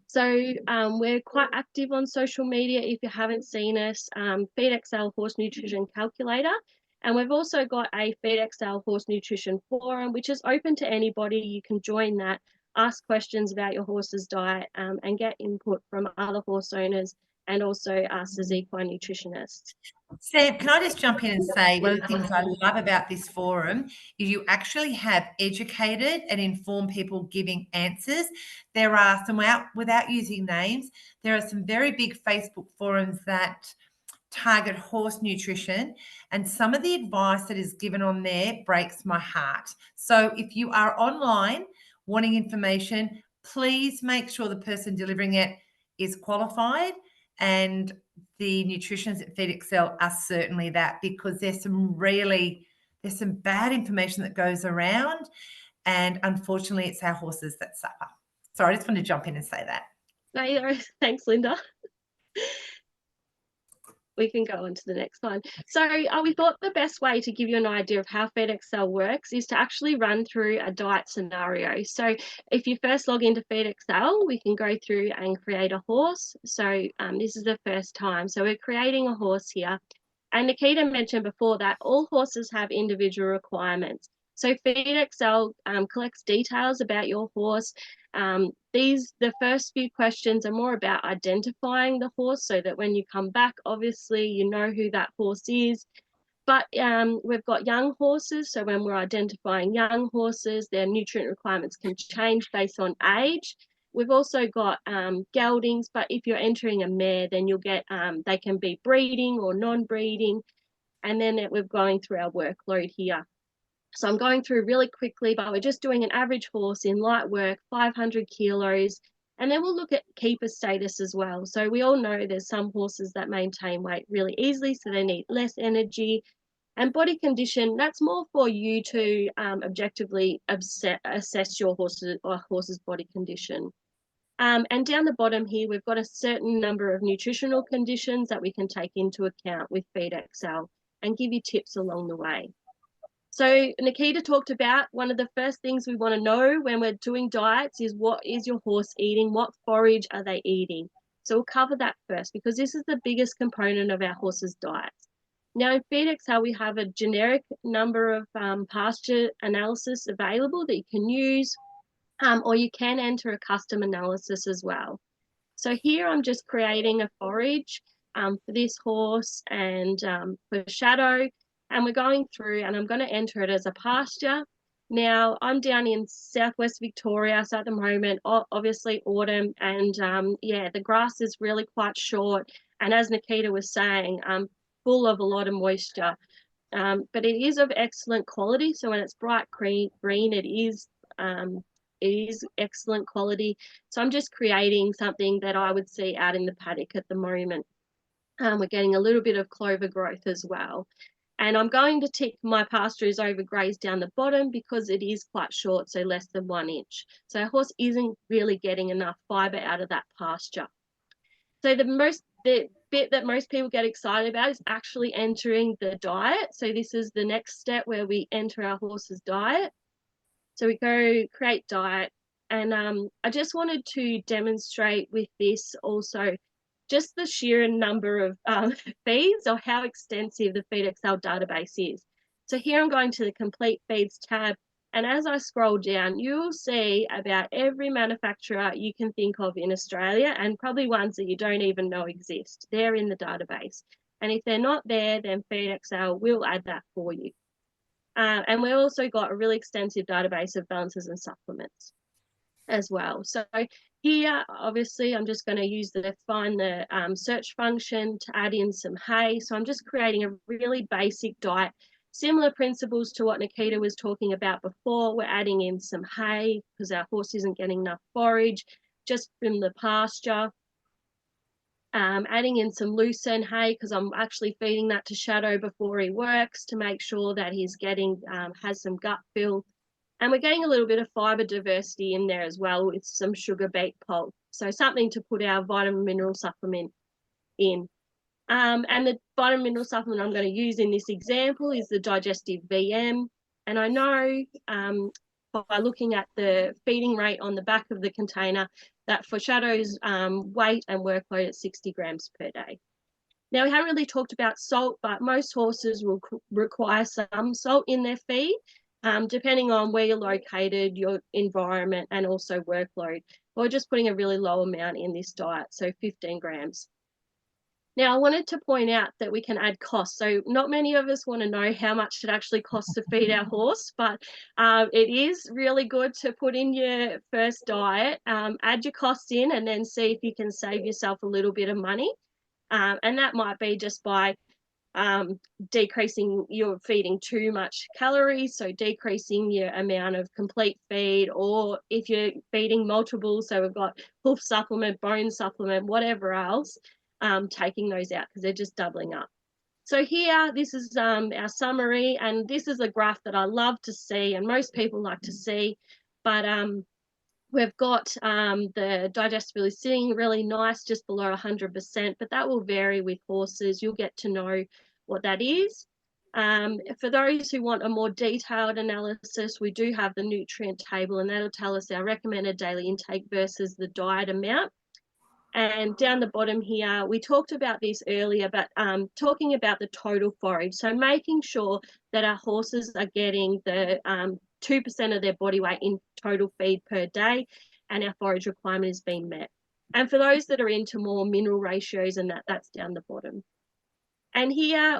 So we're quite active on social media. If you haven't seen us, FeedXL Horse Nutrition Calculator. And we've also got a FeedXL Horse Nutrition Forum, which is open to anybody. You can join that, ask questions about your horse's diet and get input from other horse owners and also us as equine nutritionists. Sam, can I just jump in and say one of the things I love about this forum is you actually have educated and informed people giving answers. There are some, without using names, there are some very big Facebook forums that target horse nutrition, and some of the advice that is given on there breaks my heart. So if you are online wanting information, please make sure the person delivering it is qualified And the nutritionists at Feed Excel are certainly that, because there's some bad information that goes around, and unfortunately it's our horses that suffer. So I just want to jump in and say that. No, thanks, Linda. We can go on to the next one. So we thought the best way to give you an idea of how Feed Excel works is to actually run through a diet scenario. So if you first log into Feed Excel, we can go through and create a horse. So this is the first time. So we're creating a horse here. And Nikita mentioned before that all horses have individual requirements. So Feed Excel collects details about your horse. The first few questions are more about identifying the horse, so that when you come back, obviously you know who that horse is. But we've got young horses, so when we're identifying young horses, their nutrient requirements can change based on age. We've also got geldings, but if you're entering a mare, then you'll get, they can be breeding or non-breeding. And then we're going through our workload here. So I'm going through really quickly, but we're just doing an average horse in light work, 500 kilos. And then we'll look at keeper status as well. So we all know there's some horses that maintain weight really easily, so they need less energy. And body condition, that's more for you to objectively assess your horse's body condition. And down the bottom here, we've got a certain number of nutritional conditions that we can take into account with Feed Excel and give you tips along the way. So Nikita talked about one of the first things we want to know when we're doing diets is, what is your horse eating? What forage are they eating? So we'll cover that first, because this is the biggest component of our horse's diets. Now in Feed Excel, we have a generic number of pasture analysis available that you can use, or you can enter a custom analysis as well. So here I'm just creating a forage for this horse and for Shadow. And we're going through, and I'm going to enter it as a pasture. Now, I'm down in southwest Victoria, so at the moment, obviously autumn, and yeah, the grass is really quite short. And as Nikita was saying, full of a lot of moisture. But it is of excellent quality. So when it's bright green, it is excellent quality. So I'm just creating something that I would see out in the paddock at the moment. We're getting a little bit of clover growth as well. And I'm going to tick my pasture is overgrazed down the bottom because it is quite short, so less than 1 inch. So our horse isn't really getting enough fibre out of that pasture. So the bit that most people get excited about is actually entering the diet. So this is the next step where we enter our horse's diet. So we go create diet. And I just wanted to demonstrate with this also just the sheer number of feeds, or how extensive the Feed Excel database is. So here I'm going to the complete feeds tab, and as I scroll down, you'll see about every manufacturer you can think of in Australia, and probably ones that you don't even know exist. They're in the database. And if they're not there, then Feed Excel will add that for you. And we've also got a really extensive database of balances and supplements as well. So here, obviously, I'm just going to find the search function to add in some hay. So I'm just creating a really basic diet, similar principles to what Nikita was talking about before. We're adding in some hay because our horse isn't getting enough forage just from the pasture. Adding in some lucerne hay because I'm actually feeding that to Shadow before he works to make sure that he's getting, has some gut fill. And we're getting a little bit of fibre diversity in there as well with some sugar beet pulp. So something to put our vitamin mineral supplement in. And the vitamin mineral supplement I'm going to use in this example is the Digestive VM. And I know by looking at the feeding rate on the back of the container that for Shadow's weight and workload at 60 grams per day. Now, we haven't really talked about salt, but most horses will require some salt in their feed. Depending on where you're located, your environment, and also workload. We're just putting a really low amount in this diet, so 15 grams. Now, I wanted to point out that we can add costs. So not many of us want to know how much it actually costs to feed our horse, but it is really good to put in your first diet, add your costs in, and then see if you can save yourself a little bit of money. And that might be just by decreasing your feeding too much calories, so decreasing your amount of complete feed, or if you're feeding multiple, so we've got hoof supplement, bone supplement, whatever else, taking those out because they're just doubling up. So here, this is our summary, and this is a graph that I love to see and most people like to see, but we've got the digestibility sitting really nice, just below 100%, but that will vary with horses. You'll get to know what that is. For those who want a more detailed analysis, we do have the nutrient table, and that'll tell us our recommended daily intake versus the diet amount. And down the bottom here, we talked about this earlier, but talking about the total forage. So making sure that our horses are getting the 2% of their body weight in total feed per day, and our forage requirement is being met. And for those that are into more mineral ratios and that's down the bottom. And here,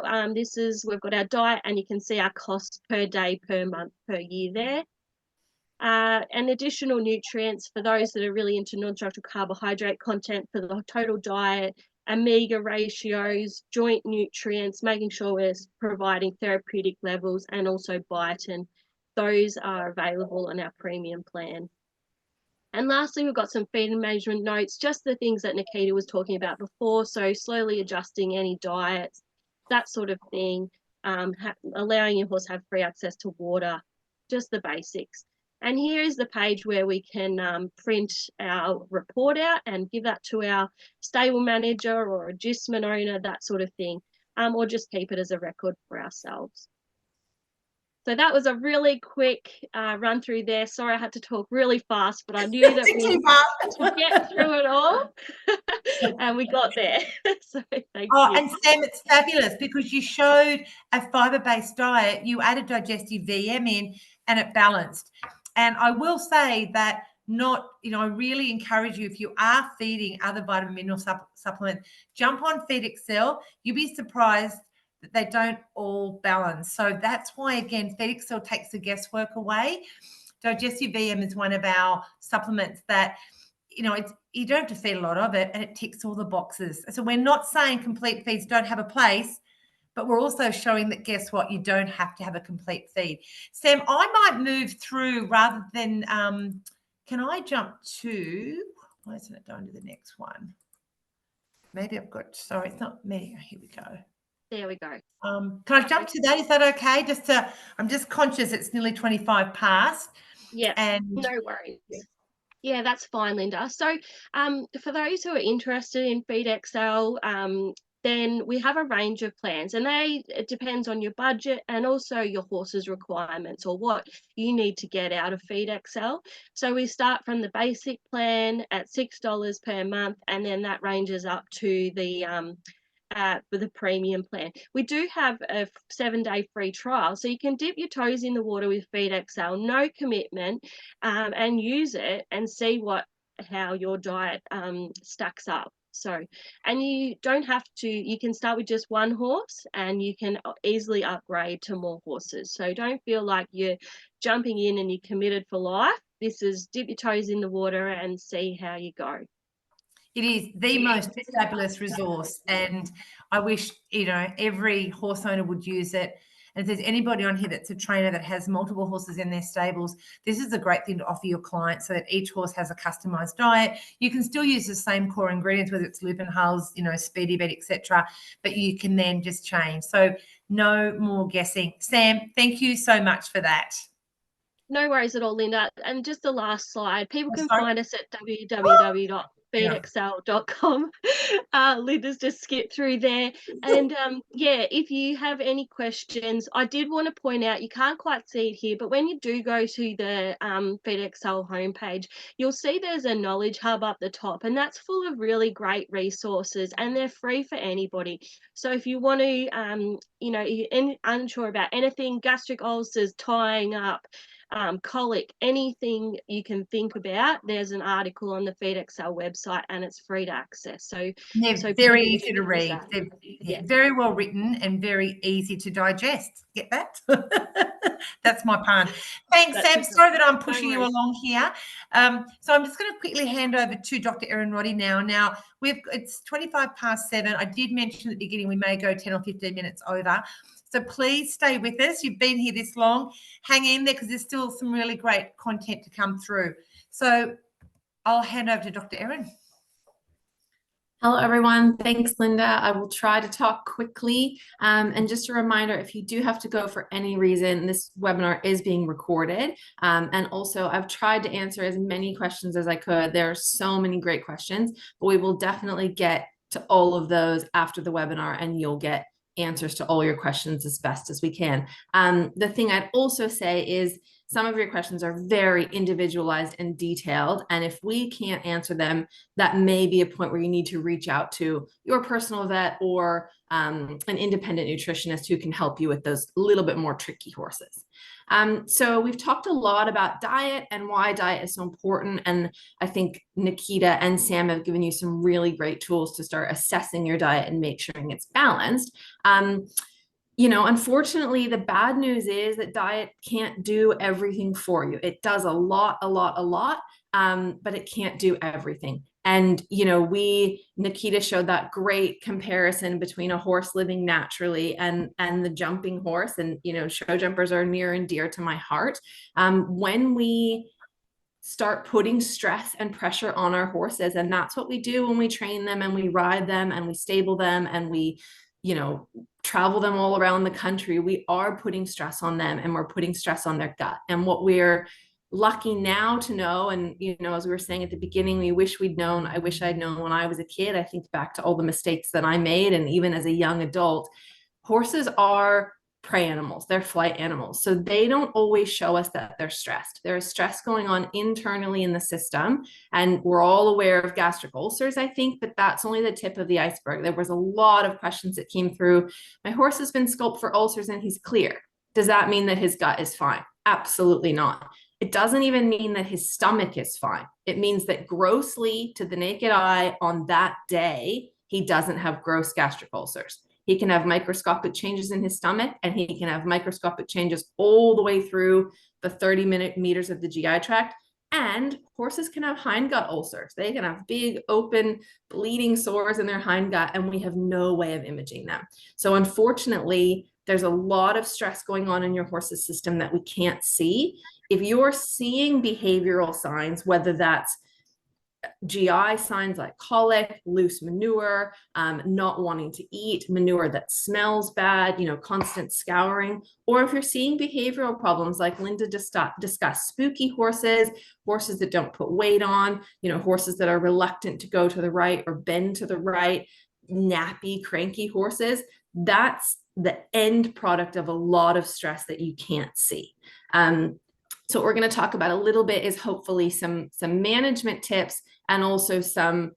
we've got our diet, and you can see our costs per day, per month, per year there. And additional nutrients for those that are really into non-structural carbohydrate content for the total diet, omega ratios, joint nutrients, making sure we're providing therapeutic levels, and also biotin. Those are available on our premium plan. And lastly, we've got some feed and management notes, just the things that Nikita was talking about before. So slowly adjusting any diets, that sort of thing, allowing your horse to have free access to water, just the basics. And here is the page where we can print our report out and give that to our stable manager or a GISman owner, that sort of thing, or just keep it as a record for ourselves. So that was a really quick run through there. Sorry, I had to talk really fast, but I knew that we would get through it all, and we got there. So thank you. And Sam, it's fabulous because you showed a fibre-based diet. You added digestive VM in, and it balanced. And I will say that I really encourage you, if you are feeding other vitamin mineral supplements, jump on Feed Excel. You'll be surprised that they don't all balance. So that's why, again, Feed Excel takes the guesswork away. Digestive VM is one of our supplements that, you don't have to feed a lot of it, and it ticks all the boxes. So we're not saying complete feeds don't have a place, but we're also showing that, guess what, you don't have to have a complete feed. Sam, I might move through rather than, can I jump to, why isn't it going to the next one? Maybe sorry, it's not me. Here we go. There we go. Can I jump to that? Is that okay? I'm just conscious it's nearly 25 past. Yeah, and no worries. Yeah, that's fine, Linda. So for those who are interested in Feed Excel, then we have a range of plans, and it depends on your budget and also your horse's requirements or what you need to get out of Feed Excel. So we start from the basic plan at $6 per month, and then that ranges up to with a premium plan. We do have a 7-day free trial, so you can dip your toes in the water with Feed Excel, no commitment, and use it and see how your diet stacks up. So, and you don't have to, you can start with just one horse and you can easily upgrade to more horses. So don't feel like you're jumping in and you're committed for life. This is dip your toes in the water and see how you go. It is the most fabulous resource, and I wish, every horse owner would use it. And if there's anybody on here that's a trainer that has multiple horses in their stables, this is a great thing to offer your clients so that each horse has a customized diet. You can still use the same core ingredients, whether it's Lupin Hulls, Speedy Bet, etc., but you can then just change. So no more guessing. Sam, thank you so much for that. No worries at all, Linda. And just the last slide, people can find us at www.feedexcel.com. Linda's just skipped through there. And if you have any questions, I did want to point out, you can't quite see it here, but when you do go to the Feed Excel homepage, you'll see there's a knowledge hub up the top, and that's full of really great resources, and they're free for anybody. So if you want to, you're unsure about anything, gastric ulcers, tying up, colic, anything you can think about, there's an article on the Feed Excel website, and it's free to access. So they're very easy to read. They're very well written and very easy to digest. Get that? That's my pun. Thanks, Sam. Sorry that I'm pushing you along here. So I'm just going to quickly hand over to Dr. Erin Roddy now. Now, it's 25 past 7. I did mention at the beginning we may go 10 or 15 minutes over. So please stay with us. You've been here this long. Hang in there because there's still some really great content to come through. So I'll hand over to Dr. Erin. Hello, everyone. Thanks, Linda. I will try to talk quickly. And just a reminder, if you do have to go for any reason, this webinar is being recorded. And also, I've tried to answer as many questions as I could. There are so many great questions, but we will definitely get to all of those after the webinar, and you'll get answers to all your questions as best as we can. The thing I'd also say is some of your questions are very individualized and detailed. And if we can't answer them, that may be a point where you need to reach out to your personal vet or an independent nutritionist who can help you with those little bit more tricky horses. So we've talked a lot about diet and why diet is so important. And I think Nikita and Sam have given you some really great tools to start assessing your diet and make sure it's balanced. You know, unfortunately, the bad news is that diet can't do everything for you. It does a lot, but it can't do everything. And, you know, Nikita showed that great comparison between a horse living naturally and the jumping horse. And, you know, show jumpers are near and dear to my heart. When we start putting stress and pressure on our horses, and that's what we do when we train them and we ride them and we stable them and we, you know, travel them all around the country, we are putting stress on them and we're putting stress on their gut. And what we're lucky now to know, and, you know, as we were saying at the beginning, we wish we'd known, I wish I'd known when I was a kid. I think back to all the mistakes that I made. And even as a young adult, horses are prey animals, they're flight animals. So they don't always show us that they're stressed. There is stress going on internally in the system. And we're all aware of gastric ulcers, I think, but that's only the tip of the iceberg. There was a lot of questions that came through. My horse has been scoped for ulcers and he's clear. Does that mean that his gut is fine? Absolutely not. It doesn't even mean that his stomach is fine. It means that grossly, to the naked eye on that day, he doesn't have gross gastric ulcers. He can have microscopic changes in his stomach, and he can have microscopic changes all the way through the 30 meters of the GI tract. And horses can have hindgut ulcers. They can have big, open, bleeding sores in their hindgut, and we have no way of imaging them. So unfortunately, there's a lot of stress going on in your horse's system that we can't see. If you're seeing behavioral signs, whether that's GI signs like colic, loose manure, not wanting to eat, manure that smells bad, you know, constant scouring, or if you're seeing behavioral problems like Linda discussed, spooky horses, horses that don't put weight on, you know, horses that are reluctant to go to the right or bend to the right, nappy, cranky horses, that's the end product of a lot of stress that you can't see. So what we're going to talk about a little bit is hopefully some management tips and also some,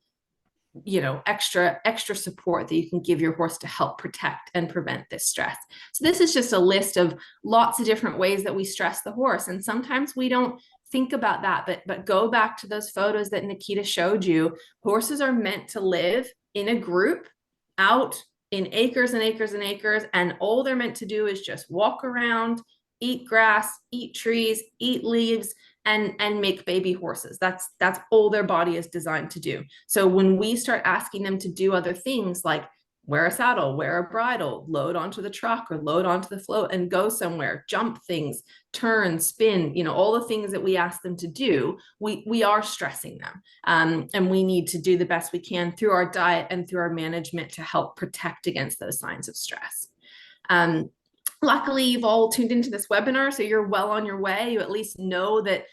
you know, extra support that you can give your horse to help protect and prevent this stress. So this is just a list of lots of different ways that we stress the horse. And sometimes we don't think about that, but go back to those photos that Nikita showed you. Horses are meant to live in a group out in acres and acres and acres. And all they're meant to do is just walk around, eat grass, eat trees, eat leaves, and make baby horses. That's all their body is designed to do. So when we start asking them to do other things like wear a saddle, wear a bridle, load onto the truck or load onto the float and go somewhere, jump things, turn, spin, you know, all the things that we ask them to do, we are stressing them. And we need to do the best we can through our diet and through our management to help protect against those signs of stress. Luckily, you've all tuned into this webinar, so you're well on your way. You at least know that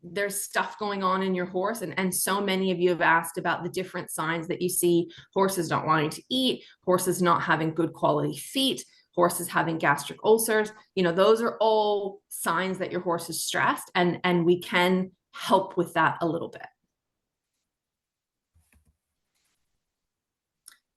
there's stuff going on in your horse. And so many of you have asked about the different signs that you see: horses not wanting to eat, horses not having good quality feet, horses having gastric ulcers. You know, those are all signs that your horse is stressed, and we can help with that a little bit.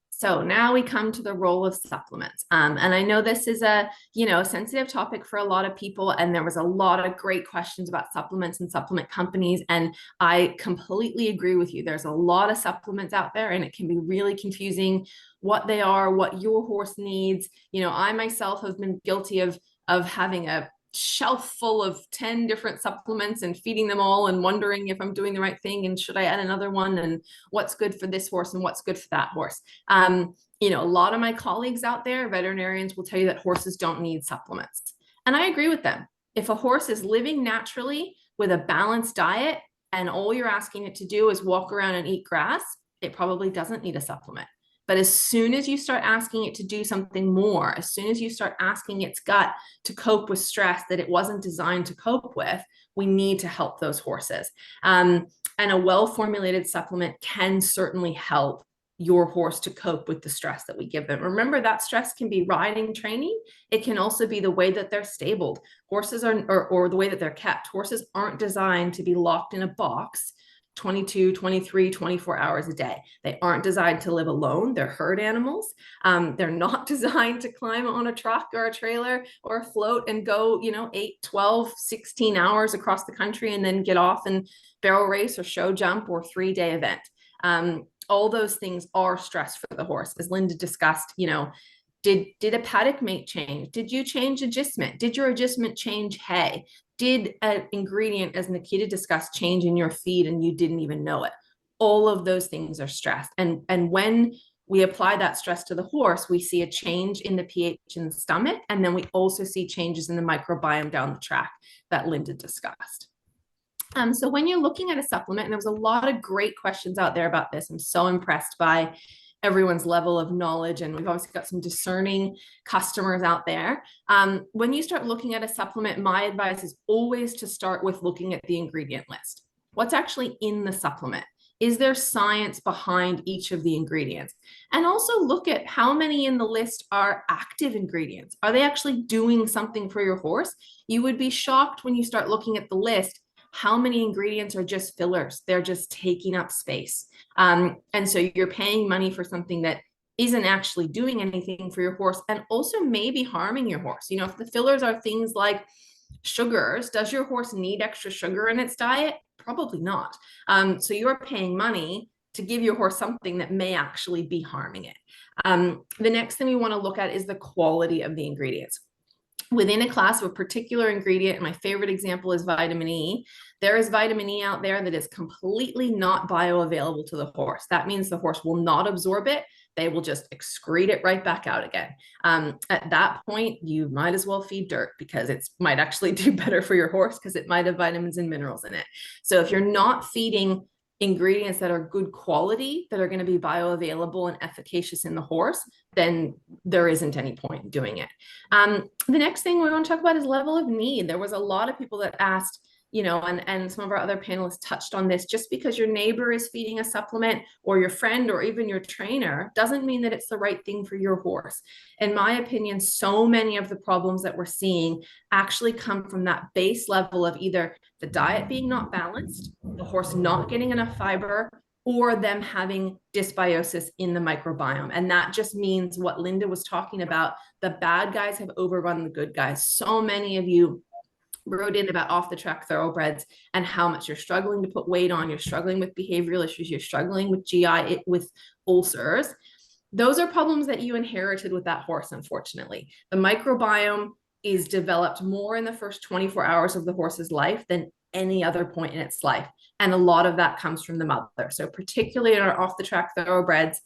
So now we come to the role of supplements. And I know this is a, you know, sensitive topic for a lot of people. And there was a lot of great questions about supplements and supplement companies. And I completely agree with you. There's a lot of supplements out there and it can be really confusing what they are, what your horse needs. You know, I myself have been guilty of having a shelf full of 10 different supplements and feeding them all and wondering if I'm doing the right thing and should I add another one and what's good for this horse and what's good for that horse. You know, a lot of my colleagues out there, veterinarians, will tell you that horses don't need supplements. And I agree with them. If a horse is living naturally with a balanced diet and all you're asking it to do is walk around and eat grass, it probably doesn't need a supplement. But as soon as you start asking it to do something more, as soon as you start asking its gut to cope with stress that it wasn't designed to cope with, we need to help those horses. And a well-formulated supplement can certainly help your horse to cope with the stress that we give them. Remember, that stress can be riding training. It can also be the way that they're stabled. Horses are, or the way that they're kept. Horses aren't designed to be locked in a box 22, 23, 24 hours a day. They aren't designed to live alone. They're herd animals. They're not designed to climb on a truck or a trailer or a float and go, 8, 12, 16 hours across the country and then get off and barrel race or show jump or 3-day event. All those things are stress for the horse. As Linda discussed, did a paddock mate change? Did you change agistment? Did your agistment change hay? Did an ingredient, as Nikita discussed, change in your feed and you didn't even know it? All of those things are stress. And when we apply that stress to the horse, we see a change in the pH in the stomach. And then we also see changes in the microbiome down the track that Linda discussed. So when you're looking at a supplement, and there was a lot of great questions out there about this, I'm so impressed by everyone's level of knowledge, and we've obviously got some discerning customers out there. When you start looking at a supplement, my advice is always to start with looking at the ingredient list. What's actually in the supplement? Is there science behind each of the ingredients? And also look at how many in the list are active ingredients. Are they actually doing something for your horse? You would be shocked when you start looking at the list how many ingredients are just fillers. They're just taking up space. And so you're paying money for something that isn't actually doing anything for your horse and also maybe harming your horse. If the fillers are things like sugars, does your horse need extra sugar in its diet? Probably not. So you're paying money to give your horse something that may actually be harming it. The next thing we want to look at is the quality of the ingredients. Within a class of a particular ingredient, and my favorite example is vitamin E, there is vitamin E out there that is completely not bioavailable to the horse. That means the horse will not absorb it. They will just excrete it right back out again. At that point, you might as well feed dirt because it might actually do better for your horse because it might have vitamins and minerals in it. So if you're not feeding ingredients that are good quality, that are going to be bioavailable and efficacious in the horse, then there isn't any point in doing it. The next thing we want to talk about is level of need. There was a lot of people that asked, and some of our other panelists touched on this, just because your neighbor is feeding a supplement or your friend or even your trainer doesn't mean that it's the right thing for your horse. In my opinion, so many of the problems that we're seeing actually come from that base level of either the diet being not balanced, the horse not getting enough fiber, or them having dysbiosis in the microbiome. And that just means what Linda was talking about, the bad guys have overrun the good guys. So many of you wrote in about off the track thoroughbreds and how much you're struggling to put weight on, you're struggling with behavioral issues, you're struggling with GI, with ulcers. Those are problems that you inherited with that horse, unfortunately. The microbiome is developed more in the first 24 hours of the horse's life than any other point in its life. And a lot of that comes from the mother. So particularly in our off the track thoroughbreds,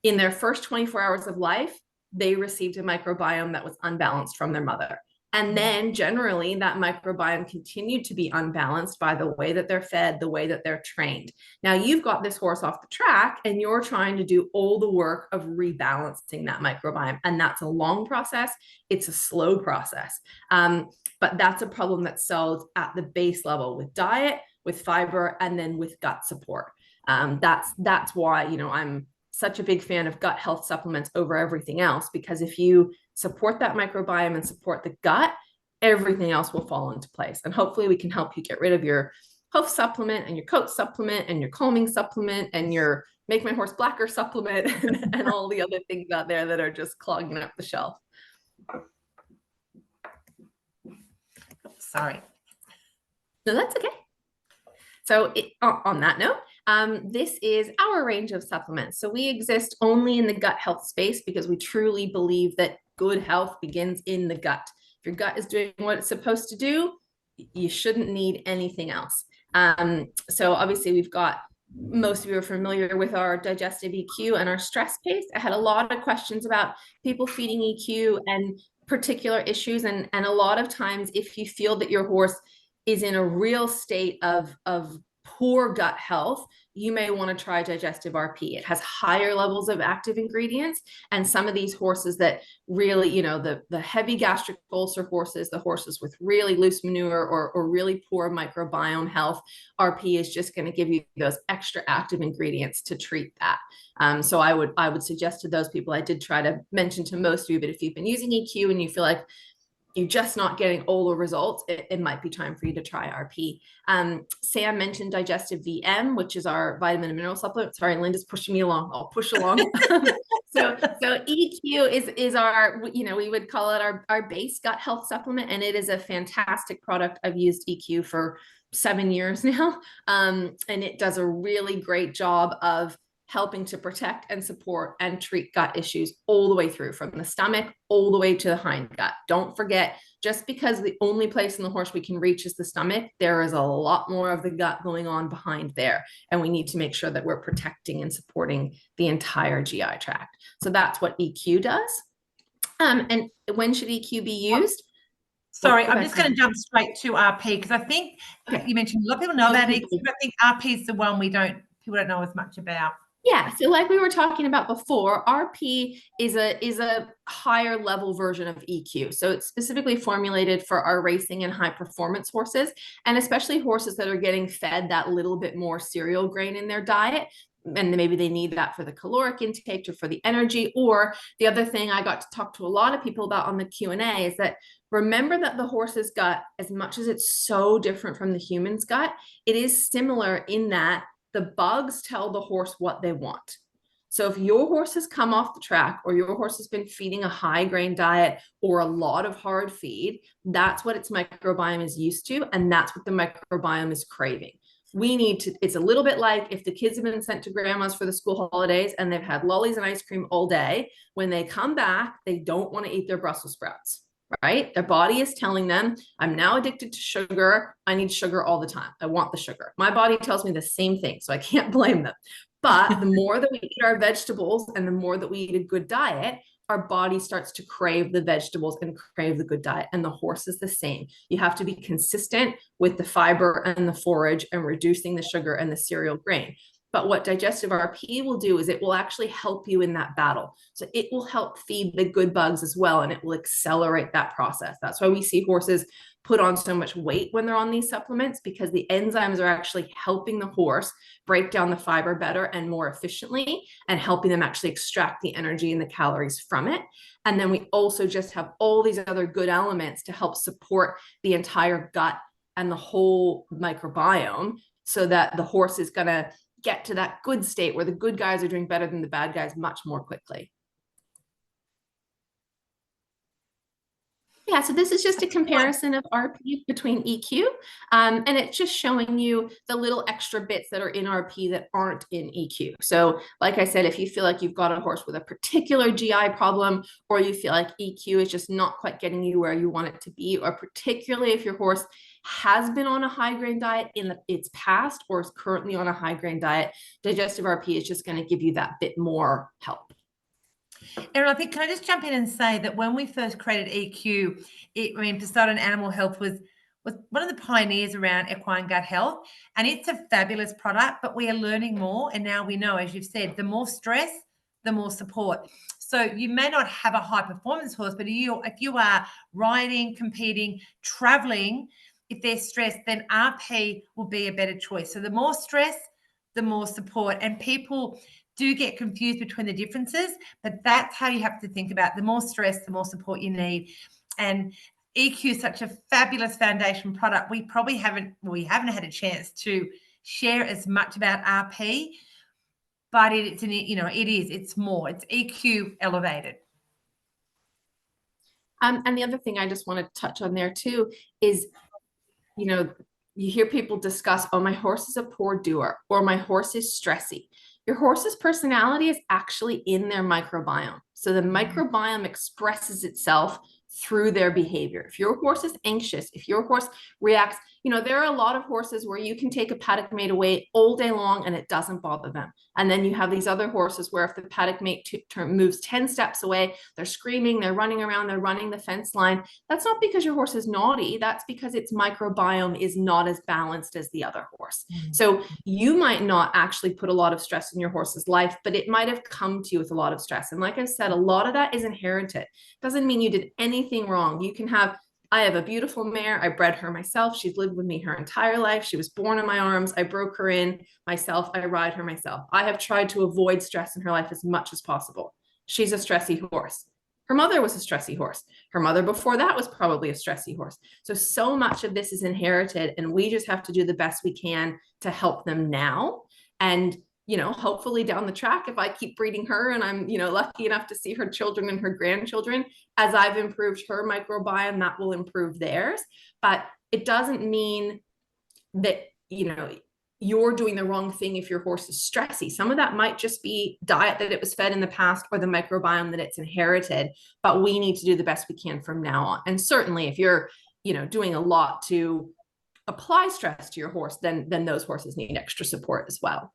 in their first 24 hours of life, they received a microbiome that was unbalanced from their mother. And then generally that microbiome continued to be unbalanced by the way that they're fed, the way that they're trained. Now you've got this horse off the track and you're trying to do all the work of rebalancing that microbiome. And that's a long process. It's a slow process. But that's a problem that's solved at the base level with diet, with fiber, and then with gut support. That's why, I'm such a big fan of gut health supplements over everything else, because if you support that microbiome and support the gut, everything else will fall into place. And hopefully we can help you get rid of your hoof supplement and your coat supplement and your calming supplement and your make my horse blacker supplement and all the other things out there that are just clogging up the shelf. Sorry. No, that's okay. So on that note, this is our range of supplements. So we exist only in the gut health space because we truly believe that good health begins in the gut. If your gut is doing what it's supposed to do, you shouldn't need anything else. So obviously we've got, most of you are familiar with our digestive EQ and our stress pace. I had a lot of questions about people feeding EQ and particular issues. And a lot of times if you feel that your horse is in a real state of poor gut health, you may want to try Digestive RP. It has higher levels of active ingredients, and some of these horses that really, you know, the heavy gastric ulcer horses, the horses with really loose manure or really poor microbiome health, RP is just going to give you those extra active ingredients to treat that. So I would suggest to those people, I did try to mention to most of you, but if you've been using EQ and you feel like you're just not getting all the results, it might be time for you to try RP. Sam mentioned Digestive VM, which is our vitamin and mineral supplement. Sorry, Linda's pushing me along. I'll push along. So EQ is our, you know, we would call it our base gut health supplement, and it is a fantastic product. I've used EQ for 7 years now, and it does a really great job of helping to protect and support and treat gut issues all the way through, from the stomach all the way to the hind gut. Don't forget, just because the only place in the horse we can reach is the stomach, there is a lot more of the gut going on behind there. And we need to make sure that we're protecting and supporting the entire GI tract. So that's what EQ does. And when should EQ be used? Sorry, I'm just going to jump straight to RP, because I think you mentioned a lot of people know about EQ, but I think RP is the one people don't know as much about. Yeah, so like we were talking about before, RP is a higher level version of EQ. So it's specifically formulated for our racing and high performance horses, and especially horses that are getting fed that little bit more cereal grain in their diet. And maybe they need that for the caloric intake or for the energy. Or the other thing I got to talk to a lot of people about on the Q&A is that remember that the horse's gut, as much as it's so different from the human's gut, it is similar in that the bugs tell the horse what they want. So if your horse has come off the track, or your horse has been feeding a high grain diet or a lot of hard feed, that's what its microbiome is used to, and that's what the microbiome is craving. We need to, it's a little bit like if the kids have been sent to grandma's for the school holidays and they've had lollies and ice cream all day, when they come back, they don't want to eat their Brussels sprouts. Right? Their body is telling them, I'm now addicted to sugar. I need sugar all the time. I want the sugar. My body tells me the same thing, so I can't blame them. But the more that we eat our vegetables and the more that we eat a good diet, our body starts to crave the vegetables and crave the good diet. And the horse is the same. You have to be consistent with the fiber and the forage and reducing the sugar and the cereal grain. But what Digestive RP will do is it will actually help you in that battle. So it will help feed the good bugs as well, and it will accelerate that process. That's why we see horses put on so much weight when they're on these supplements, because the enzymes are actually helping the horse break down the fiber better and more efficiently, and helping them actually extract the energy and the calories from it. And then we also just have all these other good elements to help support the entire gut and the whole microbiome, so that the horse is going to get to that good state where the good guys are doing better than the bad guys much more quickly. Yeah, so this is just a comparison of RP between EQ, and it's just showing you the little extra bits that are in RP that aren't in EQ. So like I said, if you feel like you've got a horse with a particular GI problem, or you feel like EQ is just not quite getting you where you want it to be, or particularly if your horse has been on a high grain diet in its past or is currently on a high grain diet, Digestive RP is just going to give you that bit more help. Erin, I think, can I just jump in and say that when we first created EQ, Poseidon Animal Health was one of the pioneers around equine gut health, and it's a fabulous product, but we are learning more. And now we know, as you've said, the more stress, the more support. So you may not have a high performance horse, but if you are riding, competing, traveling, if they're stressed, then RP will be a better choice. So the more stress, the more support. And people do get confused between the differences, but that's how you have to think about it. The more stress, the more support you need. And EQ is such a fabulous foundation product. We haven't had a chance to share as much about RP, but it's more. It's EQ elevated. And the other thing I just want to touch on there too is, you hear people discuss, oh, my horse is a poor doer, or my horse is stressy. Your horse's personality is actually in their microbiome. So the microbiome expresses itself through their behavior. If your horse is anxious, if your horse reacts you know, there are a lot of horses where you can take a paddock mate away all day long and it doesn't bother them. And then you have these other horses where if the paddock mate moves 10 steps away, they're screaming, they're running around, they're running the fence line. That's not because your horse is naughty. That's because its microbiome is not as balanced as the other horse. So you might not actually put a lot of stress in your horse's life, but it might have come to you with a lot of stress. And like I said, a lot of that is inherited. Doesn't mean you did anything wrong. You can have, I have a beautiful mare. I bred her myself. She's lived with me her entire life. She was born in my arms. I broke her in myself. I ride her myself. I have tried to avoid stress in her life as much as possible. She's a stressy horse. Her mother was a stressy horse. Her mother before that was probably a stressy horse. So much of this is inherited, and we just have to do the best we can to help them now. And, you know, hopefully down the track, if I keep breeding her and I'm, you know, lucky enough to see her children and her grandchildren, as I've improved her microbiome, that will improve theirs. But it doesn't mean that, you know, you're doing the wrong thing if your horse is stressy. Some of that might just be diet that it was fed in the past or the microbiome that it's inherited, but we need to do the best we can from now on. And certainly if you're, you know, doing a lot to apply stress to your horse, then those horses need extra support as well.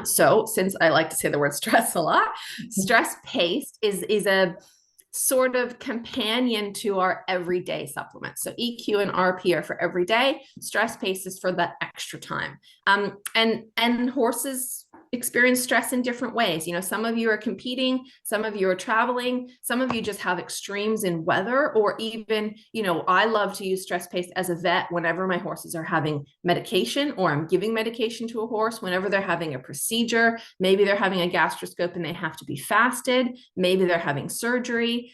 So since I like to say the word stress a lot, Stress Paste is a sort of companion to our everyday supplements. So EQ and RP are for every day. Stress Paste is for that extra time. And horses experience stress in different ways. You know, some of you are competing, some of you are traveling, some of you just have extremes in weather, or even, you know, I love to use Stress Paste as a vet whenever my horses are having medication, or I'm giving medication to a horse whenever they're having a procedure. Maybe they're having a gastroscope and they have to be fasted. Maybe they're having surgery.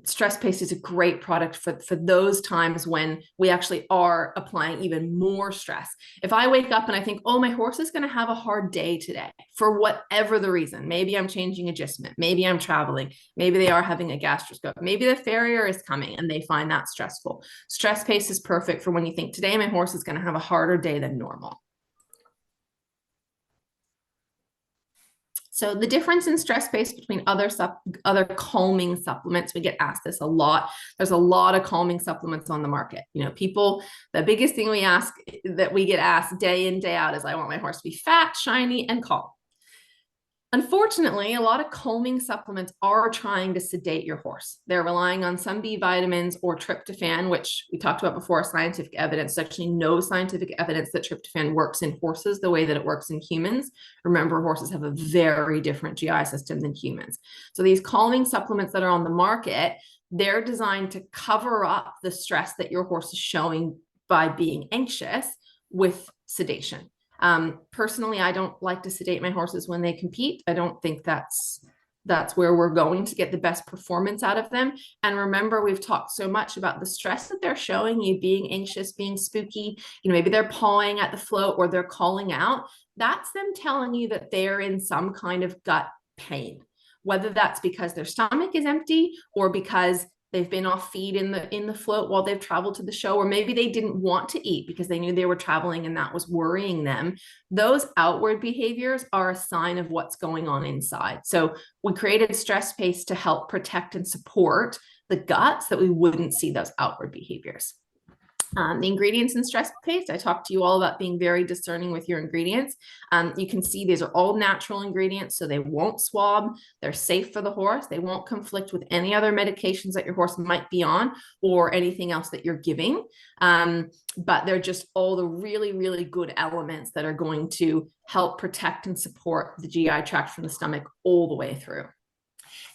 Stress Paste is a great product for those times when we actually are applying even more stress. If I wake up and I think, oh, my horse is going to have a hard day today for whatever the reason, maybe I'm changing agistment, maybe I'm traveling, maybe they are having a gastroscope, maybe the farrier is coming and they find that stressful. Stress Paste is perfect for when you think today my horse is going to have a harder day than normal. So the difference in Stress Paste between other calming supplements, we get asked this a lot. There's a lot of calming supplements on the market. You know, people, the biggest thing we get asked day in, day out is, I want my horse to be fat, shiny, and calm. Unfortunately, a lot of calming supplements are trying to sedate your horse. They're relying on some B vitamins or tryptophan, which we talked about before, scientific evidence. There's actually no scientific evidence that tryptophan works in horses the way that it works in humans. Remember, horses have a very different GI system than humans. So these calming supplements that are on the market, they're designed to cover up the stress that your horse is showing by being anxious with sedation. Personally, I don't like to sedate my horses when they compete. I don't think that's where we're going to get the best performance out of them. And remember, we've talked so much about the stress that they're showing you, being anxious, being spooky, you know, maybe they're pawing at the float or they're calling out. That's them telling you that they're in some kind of gut pain, whether that's because their stomach is empty or because they've been off feed in the float while they've traveled to the show, or maybe they didn't want to eat because they knew they were traveling and that was worrying them. Those outward behaviors are a sign of what's going on inside. So we created Stress Paste to help protect and support the gut so that we wouldn't see those outward behaviors. The ingredients in Stress Paste, I talked to you all about being very discerning with your ingredients. You can see these are all natural ingredients, so they won't swab. They're safe for the horse. They won't conflict with any other medications that your horse might be on or anything else that you're giving. But they're just all the really, really good elements that are going to help protect and support the GI tract from the stomach all the way through.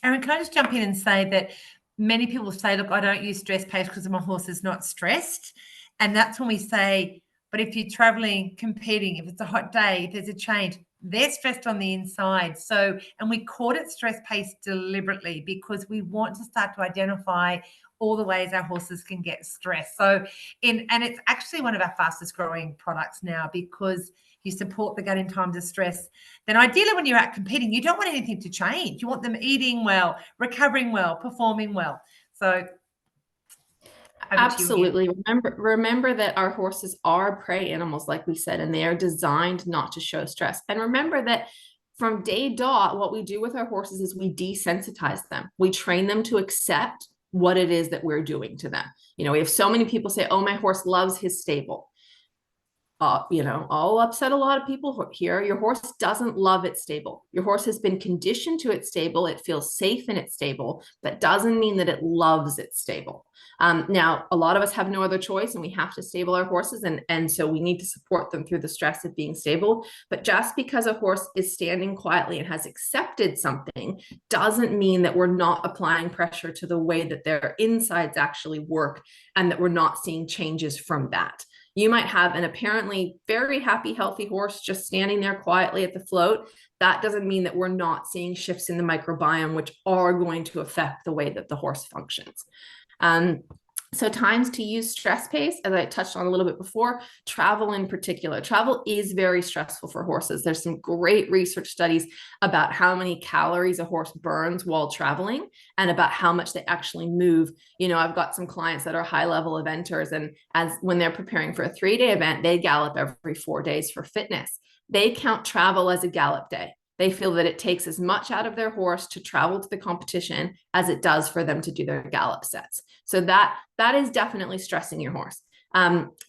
Erin, can I just jump in and say that many people say, look, I don't use Stress Paste because my horse is not stressed. And that's when we say, but if you're traveling, competing, if it's a hot day, if there's a change, they're stressed on the inside. So, and we called it Stress Paste deliberately because we want to start to identify all the ways our horses can get stressed. So, and it's actually one of our fastest growing products now because you support the gut in times of stress. Then ideally when you're out competing, you don't want anything to change. You want them eating well, recovering well, performing well. So absolutely. Remember that our horses are prey animals, like we said, and they are designed not to show stress. And remember that from day dot, what we do with our horses is we desensitize them. We train them to accept what it is that we're doing to them. You know, we have so many people say, oh, my horse loves his stable. You know, I'll upset a lot of people here. Your horse doesn't love its stable. Your horse has been conditioned to its stable. It feels safe in its stable. That doesn't mean that it loves its stable. Now, a lot of us have no other choice, and we have to stable our horses. And so we need to support them through the stress of being stable. But just because a horse is standing quietly and has accepted something doesn't mean that we're not applying pressure to the way that their insides actually work, and that we're not seeing changes from that. You might have an apparently very happy, healthy horse just standing there quietly at the float. That doesn't mean that we're not seeing shifts in the microbiome, which are going to affect the way that the horse functions. So times to use stress pace, as I touched on a little bit before, travel in particular. Travel is very stressful for horses. There's some great research studies about how many calories a horse burns while traveling and about how much they actually move. You know, I've got some clients that are high-level eventers, and when they're preparing for a 3-day event, they gallop every 4 days for fitness. They count travel as a gallop day. They feel that it takes as much out of their horse to travel to the competition as it does for them to do their gallop sets. So that is definitely stressing your horse.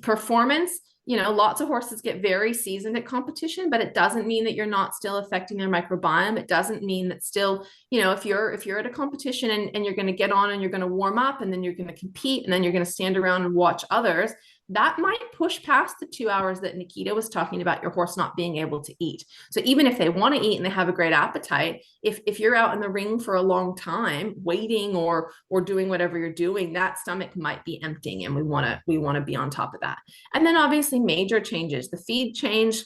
Performance, you know, lots of horses get very seasoned at competition, but it doesn't mean that you're not still affecting their microbiome. It doesn't mean that still, you know, if you're at a competition and you're going to get on and you're going to warm up and then you're going to compete and then you're going to stand around and watch others, that might push past the 2 hours that Nikita was talking about your horse not being able to eat. So even if they want to eat and they have a great appetite, if you're out in the ring for a long time waiting or doing whatever you're doing, that stomach might be emptying, and we want to be on top of that. And then obviously major changes, the feed change.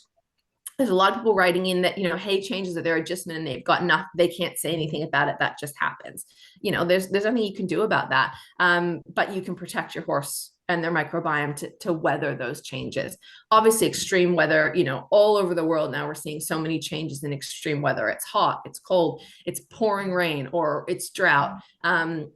There's a lot of people writing in that, you know, hay changes that they're adjustment and they've got enough, they can't say anything about it. That just happens. You know, there's nothing you can do about that. But you can protect your horse and their microbiome to weather those changes. Obviously, extreme weather, you know, all over the world now we're seeing so many changes in extreme weather. It's hot, it's cold, it's pouring rain, or it's drought. And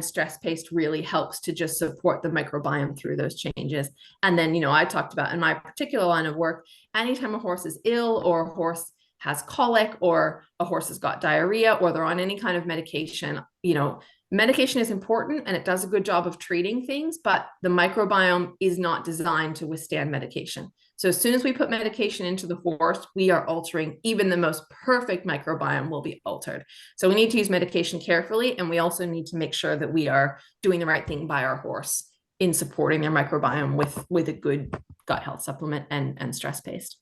stress-paced really helps to just support the microbiome through those changes. And then, you know, I talked about in my particular line of work, anytime a horse is ill or a horse has colic or a horse has got diarrhea or they're on any kind of medication, you know, medication is important and it does a good job of treating things, but the microbiome is not designed to withstand medication. So as soon as we put medication into the horse, we are altering, even the most perfect microbiome will be altered. So we need to use medication carefully, and we also need to make sure that we are doing the right thing by our horse in supporting their microbiome with a good gut health supplement and stress paste.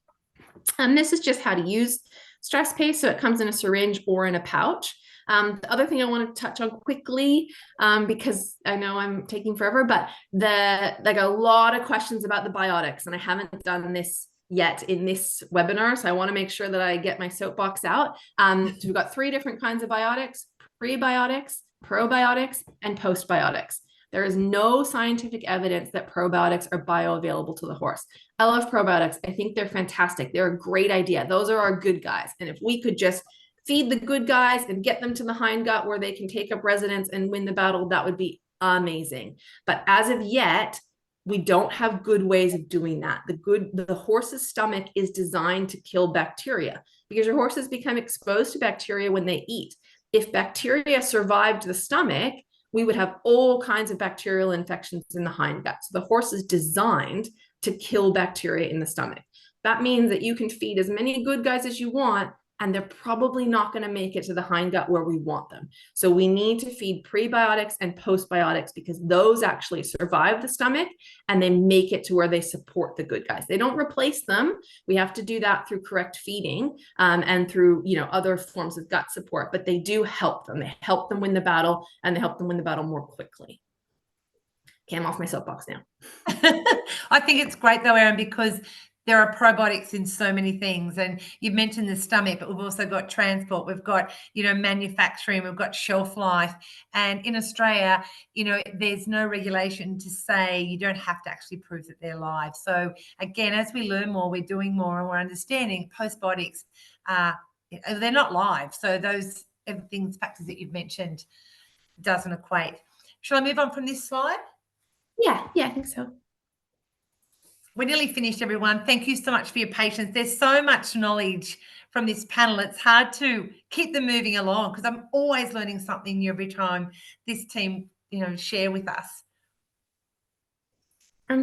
And this is just how to use stress paste. So it comes in a syringe or in a pouch. The other thing I want to touch on quickly, because I know I'm taking forever, but like a lot of questions about the biotics, and I haven't done this yet in this webinar, so I want to make sure that I get my soapbox out. So we've got 3 different kinds of biotics: prebiotics, probiotics, and postbiotics. There is no scientific evidence that probiotics are bioavailable to the horse. I love probiotics. I think they're fantastic. They're a great idea. Those are our good guys. And if we could just feed the good guys and get them to the hindgut where they can take up residence and win the battle, that would be amazing. But as of yet, we don't have good ways of doing that. The horse's stomach is designed to kill bacteria because your horses become exposed to bacteria when they eat. If bacteria survived the stomach, we would have all kinds of bacterial infections in the hindgut. So the horse is designed to kill bacteria in the stomach. That means that you can feed as many good guys as you want, and they're probably not going to make it to the hindgut where we want them. So we need to feed prebiotics and postbiotics because those actually survive the stomach and they make it to where they support the good guys. They don't replace them. We have to do that through correct feeding and through, you know, other forms of gut support, but they do help them. They help them win the battle, and they help them win the battle more quickly. Okay, I'm off my soapbox now. I think it's great though, Erin, because there are probiotics in so many things, and you've mentioned the stomach, but we've also got transport, we've got, you know, manufacturing, we've got shelf life. And in Australia, you know, there's no regulation to say you don't have to actually prove that they're live. So again, as we learn more, we're doing more and we're understanding postbiotics, they're not live. So those everything's factors that you've mentioned doesn't equate. Shall I move on from this slide? Yeah, I think so. We're nearly finished, everyone. Thank you so much for your patience. There's so much knowledge from this panel, it's hard to keep them moving along because I'm always learning something new every time this team, share with us.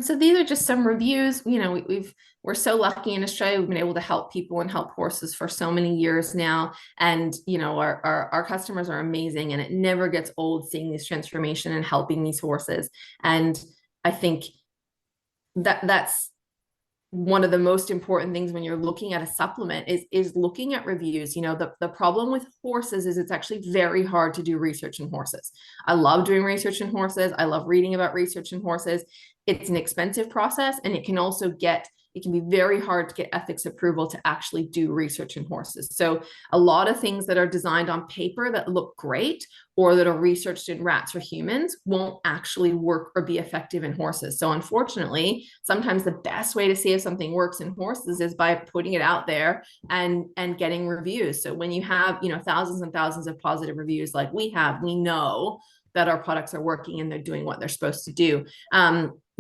So these are just some reviews. We're so lucky in Australia. We've been able to help people and help horses for so many years now. And, our customers are amazing, and it never gets old seeing this transformation and helping these horses. And I think that's one of the most important things when you're looking at a supplement is looking at reviews. The problem with horses is it's actually very hard to do research in horses. I love doing research in horses. I love reading about research in horses. It's an expensive process, and it can be very hard to get ethics approval to actually do research in horses. So a lot of things that are designed on paper that look great or that are researched in rats or humans won't actually work or be effective in horses. So unfortunately, sometimes the best way to see if something works in horses is by putting it out there and getting reviews. So when you have, thousands and thousands of positive reviews like we have, we know that our products are working and they're doing what they're supposed to do.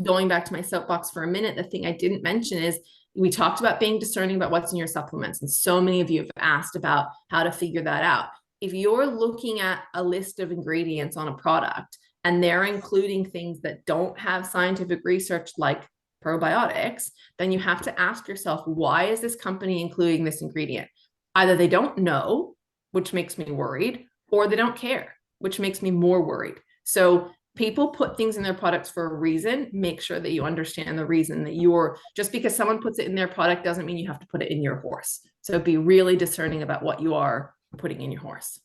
Going back to my soapbox for a minute, the thing I didn't mention is we talked about being discerning about what's in your supplements. And so many of you have asked about how to figure that out. If you're looking at a list of ingredients on a product and they're including things that don't have scientific research like probiotics, then you have to ask yourself, why is this company including this ingredient? Either they don't know, which makes me worried, or they don't care, which makes me more worried. So people put things in their products for a reason. Make sure that you understand the reason that just because someone puts it in their product doesn't mean you have to put it in your horse. So be really discerning about what you are putting in your horse.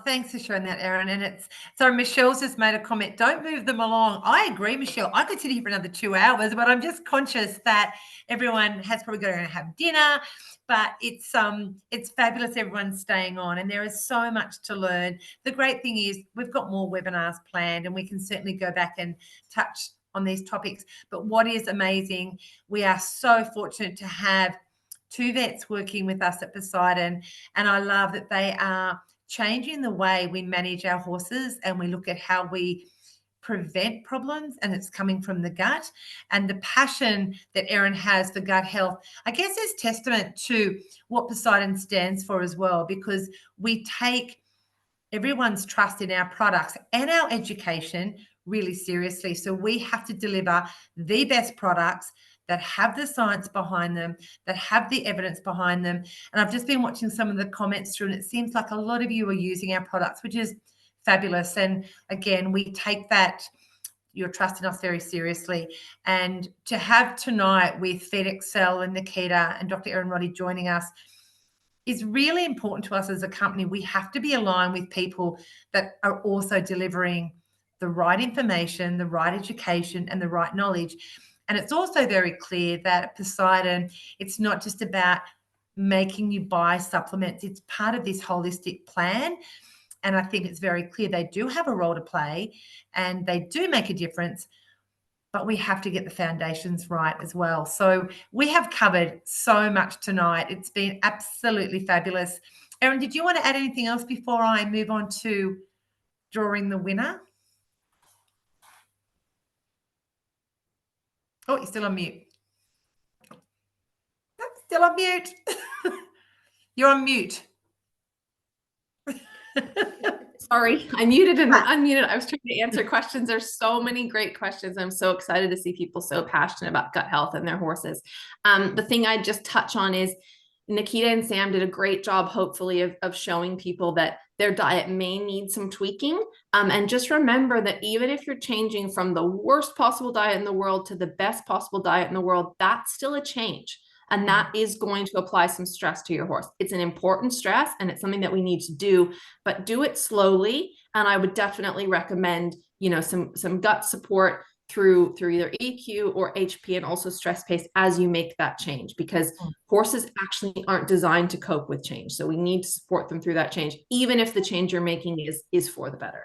Thanks for sharing that, Erin. And so Michelle's just made a comment, don't move them along. I agree, Michelle. I could sit here for another 2 hours, but I'm just conscious that everyone has probably got to have dinner, but it's fabulous everyone's staying on, and there is so much to learn. The great thing is we've got more webinars planned, and we can certainly go back and touch on these topics. But what is amazing, we are so fortunate to have 2 vets working with us at Poseidon, and I love that they are changing the way we manage our horses and we look at how we prevent problems, and it's coming from the gut. And the passion that Erin has for gut health, I guess, is testament to what Poseidon stands for as well, because we take everyone's trust in our products and our education really seriously. So we have to deliver the best products that have the science behind them, that have the evidence behind them. And I've just been watching some of the comments through, and it seems like a lot of you are using our products, which is fabulous. And again, we take that, your trust in us, very seriously. And to have tonight with Feed Excel and Nikita and Dr. Erin Roddy joining us is really important to us as a company. We have to be aligned with people that are also delivering the right information, the right education, and the right knowledge. And it's also very clear that at Poseidon, it's not just about making you buy supplements. It's part of this holistic plan. And I think it's very clear they do have a role to play and they do make a difference, but we have to get the foundations right as well. So we have covered so much tonight. It's been absolutely fabulous. Erin, did you want to add anything else before I move on to drawing the winner? Oh, you're still on mute. Still on mute. You're on mute. Sorry, I muted and unmuted. I was trying to answer questions. There's so many great questions. I'm so excited to see people so passionate about gut health and their horses. The thing I just touch on is Nikita and Sam did a great job, hopefully, of showing people that their diet may need some tweaking. And just remember that even if you're changing from the worst possible diet in the world to the best possible diet in the world, that's still a change. And that is going to apply some stress to your horse. It's an important stress, and it's something that we need to do, but do it slowly. And I would definitely recommend, some gut support through either EQ or HP, and also stress pace as you make that change, because horses actually aren't designed to cope with change. So we need to support them through that change, even if the change you're making is for the better.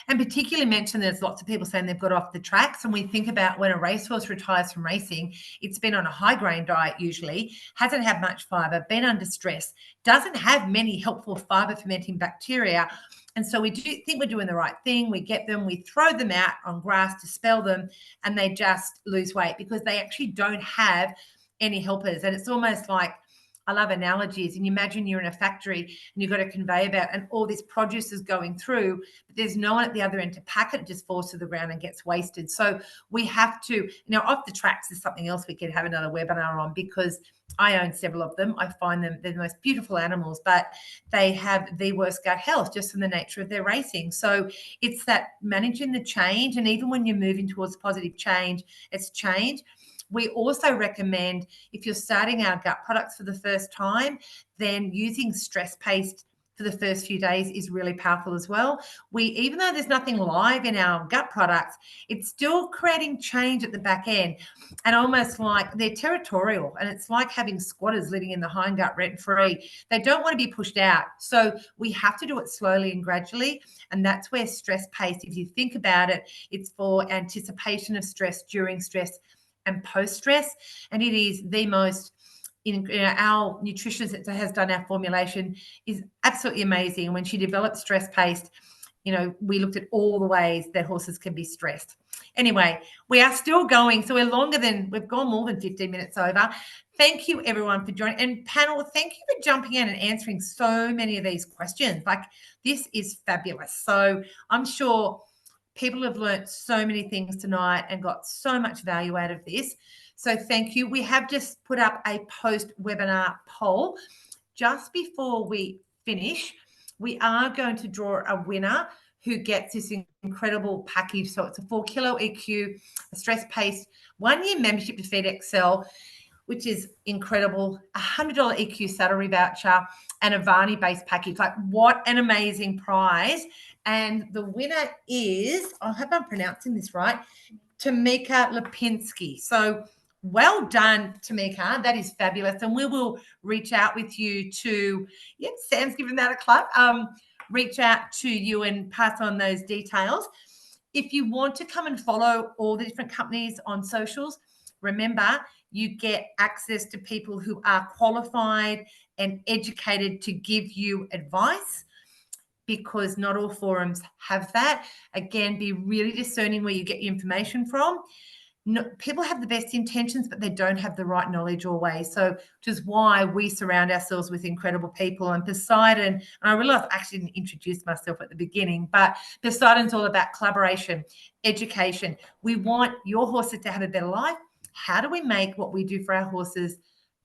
And particularly mentioned, there's lots of people saying they've got off the tracks. And we think about when a racehorse retires from racing, it's been on a high grain diet usually, hasn't had much fiber, been under stress, doesn't have many helpful fiber fermenting bacteria. And so we do think we're doing the right thing. We get them, we throw them out on grass to spell them, and they just lose weight because they actually don't have any helpers. And it's almost like I love analogies. And you imagine you're in a factory and you've got a conveyor belt and all this produce is going through, but there's no one at the other end to pack it. It just falls to the ground and gets wasted. So we have to, off the tracks is something else we could have another webinar on, because I own several of them. I find them, they're the most beautiful animals, but they have the worst gut health just from the nature of their racing. So it's that managing the change. And even when you're moving towards positive change, it's change. We also recommend, if you're starting our gut products for the first time, then using stress paste for the first few days is really powerful as well. Even though there's nothing live in our gut products, it's still creating change at the back end, and almost like they're territorial, and it's like having squatters living in the hindgut rent-free. They don't want to be pushed out. So we have to do it slowly and gradually. And that's where stress paste, if you think about it, it's for anticipation of stress, during stress, and post-stress. And it is the most, our nutritionist that has done our formulation is absolutely amazing. When she developed stress paste, we looked at all the ways that horses can be stressed. Anyway, we are still going. So we've gone more than 15 minutes over. Thank you everyone for joining. And panel, thank you for jumping in and answering so many of these questions. Like, this is fabulous. So I'm sure people have learnt so many things tonight and got so much value out of this. So thank you. We have just put up a post-webinar poll. Just before we finish, we are going to draw a winner who gets this incredible package. So it's a 4-kilo EQ, a stress paste, 1-year membership to Feed Excel, which is incredible, a $100 EQ salary voucher, and a Varney-based package. Like, what an amazing prize. And the winner is, I hope I'm pronouncing this right, Tamika Lipinski. So well done, Tamika. That is fabulous. And we will reach out with you to, Sam's given that a clap, reach out to you and pass on those details. If you want to come and follow all the different companies on socials, remember, you get access to people who are qualified and educated to give you advice, because not all forums have that. Again, be really discerning where you get your information from. People have the best intentions, but they don't have the right knowledge always. So, which is why we surround ourselves with incredible people. And Poseidon, and I realized I actually didn't introduce myself at the beginning, but Poseidon's all about collaboration, education. We want your horses to have a better life. How do we make what we do for our horses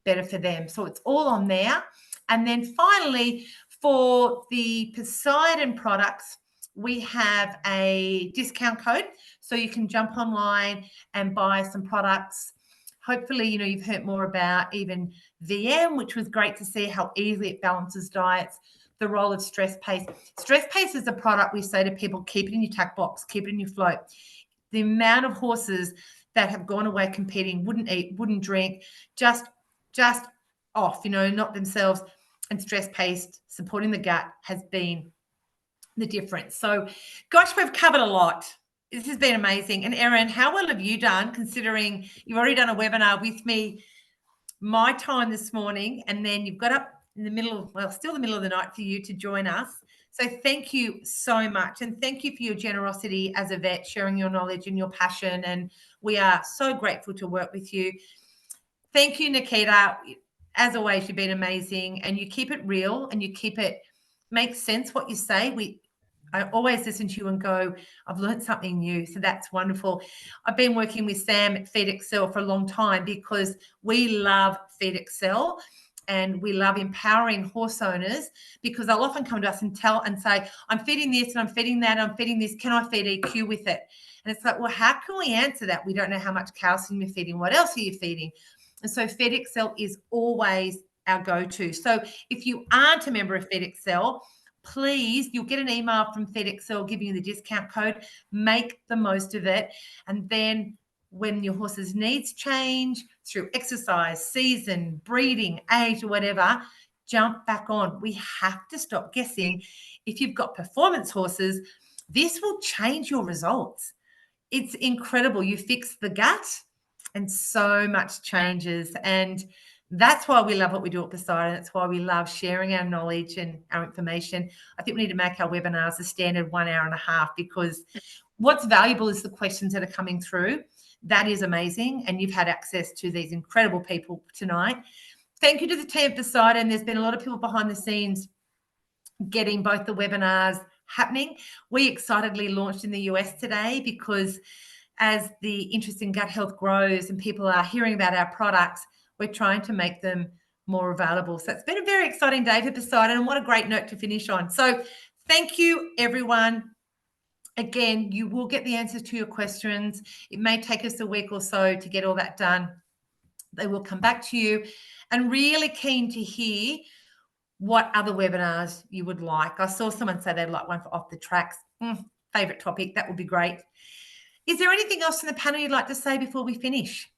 better for them? So it's all on there. And then finally, for the Poseidon products, we have a discount code. So you can jump online and buy some products. Hopefully, you've heard more about even VM, which was great to see how easily it balances diets, the role of stress paste. Stress paste is a product we say to people, keep it in your tack box, keep it in your float. The amount of horses that have gone away competing, wouldn't eat, wouldn't drink, just off, not themselves, and stress paste supporting the gut has been the difference. So, gosh, we've covered a lot. This has been amazing. And Erin, how well have you done, considering you've already done a webinar with me, my time this morning, and then you've got up in the middle of, still the middle of the night for you to join us. So thank you so much. And thank you for your generosity as a vet, sharing your knowledge and your passion. And we are so grateful to work with you. Thank you, Nikita. As always, you've been amazing, and you keep it real and you keep it make sense what you say. I always listen to you and go, I've learned something new. So that's wonderful. I've been working with Sam at Feed Excel for a long time, because we love Feed Excel and we love empowering horse owners, because they'll often come to us and say, I'm feeding this and I'm feeding that, I'm feeding this. Can I feed EQ with it? And it's like, well, how can we answer that? We don't know how much calcium you're feeding. What else are you feeding? And so Feed Excel is always our go-to. So if you aren't a member of Feed Excel, please, you'll get an email from Feed Excel giving you the discount code. Make the most of it. And then when your horse's needs change through exercise, season, breeding, age, or whatever, jump back on. We have to stop guessing. If you've got performance horses, this will change your results. It's incredible. You fix the gut and so much changes. And that's why we love what we do at Poseidon. That's why we love sharing our knowledge and our information. I think we need to make our webinars a standard 1 hour and a half, because what's valuable is the questions that are coming through. That is amazing. And you've had access to these incredible people tonight. thank you to the team at Poseidon. There's been a lot of people behind the scenes getting both the webinars happening. We excitedly launched in the US today because as the interest in gut health grows and people are hearing about our products, we're trying to make them more available. So it's been a very exciting day for Poseidon, and what a great note to finish on. So thank you, everyone. Again, you will get the answers to your questions. It may take us a week or so to get all that done. They will come back to you, and really keen to hear what other webinars you would like. I saw someone say they'd like one for Off the Tracks. Favorite topic. That would be great. Is there anything else in the panel you'd like to say before we finish?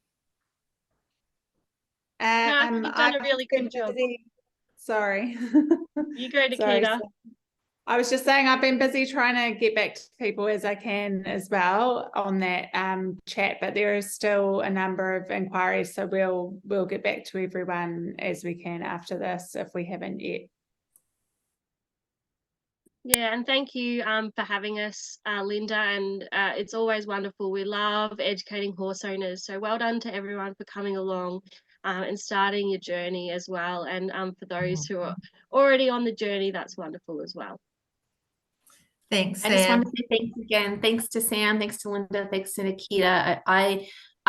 No, I think you've done a really good job. Sorry. You go, Sorry, Nikita. I was just saying I've been busy trying to get back to people as I can as well on that chat, but there is still a number of inquiries, so we'll get back to everyone as we can after this if we haven't yet. Yeah, and thank you for having us, Linda, and it's always wonderful. We love educating horse owners, so well done to everyone for coming along and starting your journey as well, and for those who are already on the journey, that's wonderful as well. Thanks, Sam. I just want to say thanks again. Thanks to Sam. Thanks to Linda. Thanks to Nikita. I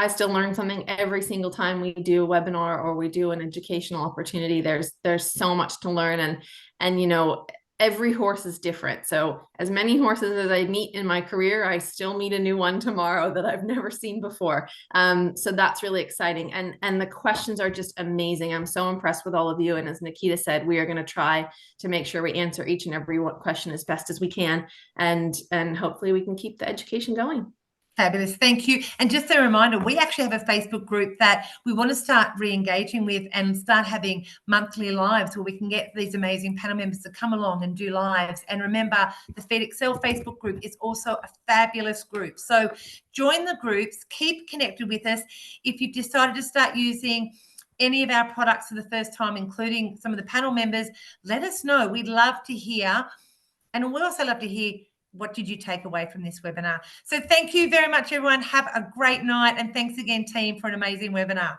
still learn something every single time we do a webinar or we do an educational opportunity. There's so much to learn, and you know, every horse is different. So as many horses as I meet in my career, I still meet a new one tomorrow that I've never seen before. So that's really exciting. And the questions are just amazing. I'm so impressed with all of you. And as Nikita said, we are going to try to make sure we answer each and every question as best as we can. And hopefully we can keep the education going. Fabulous. Thank you. And just a reminder, we actually have a Facebook group that we want to start re-engaging with and start having monthly lives where we can get these amazing panel members to come along and do lives. And remember, the Feed Excel Facebook group is also a fabulous group. So join the groups, keep connected with us. If you've decided to start using any of our products for the first time, including some of the panel members, let us know. We'd love to hear. And we'd also love to hear, what did you take away from this webinar? So thank you very much, everyone. Have a great night. And thanks again, team, for an amazing webinar.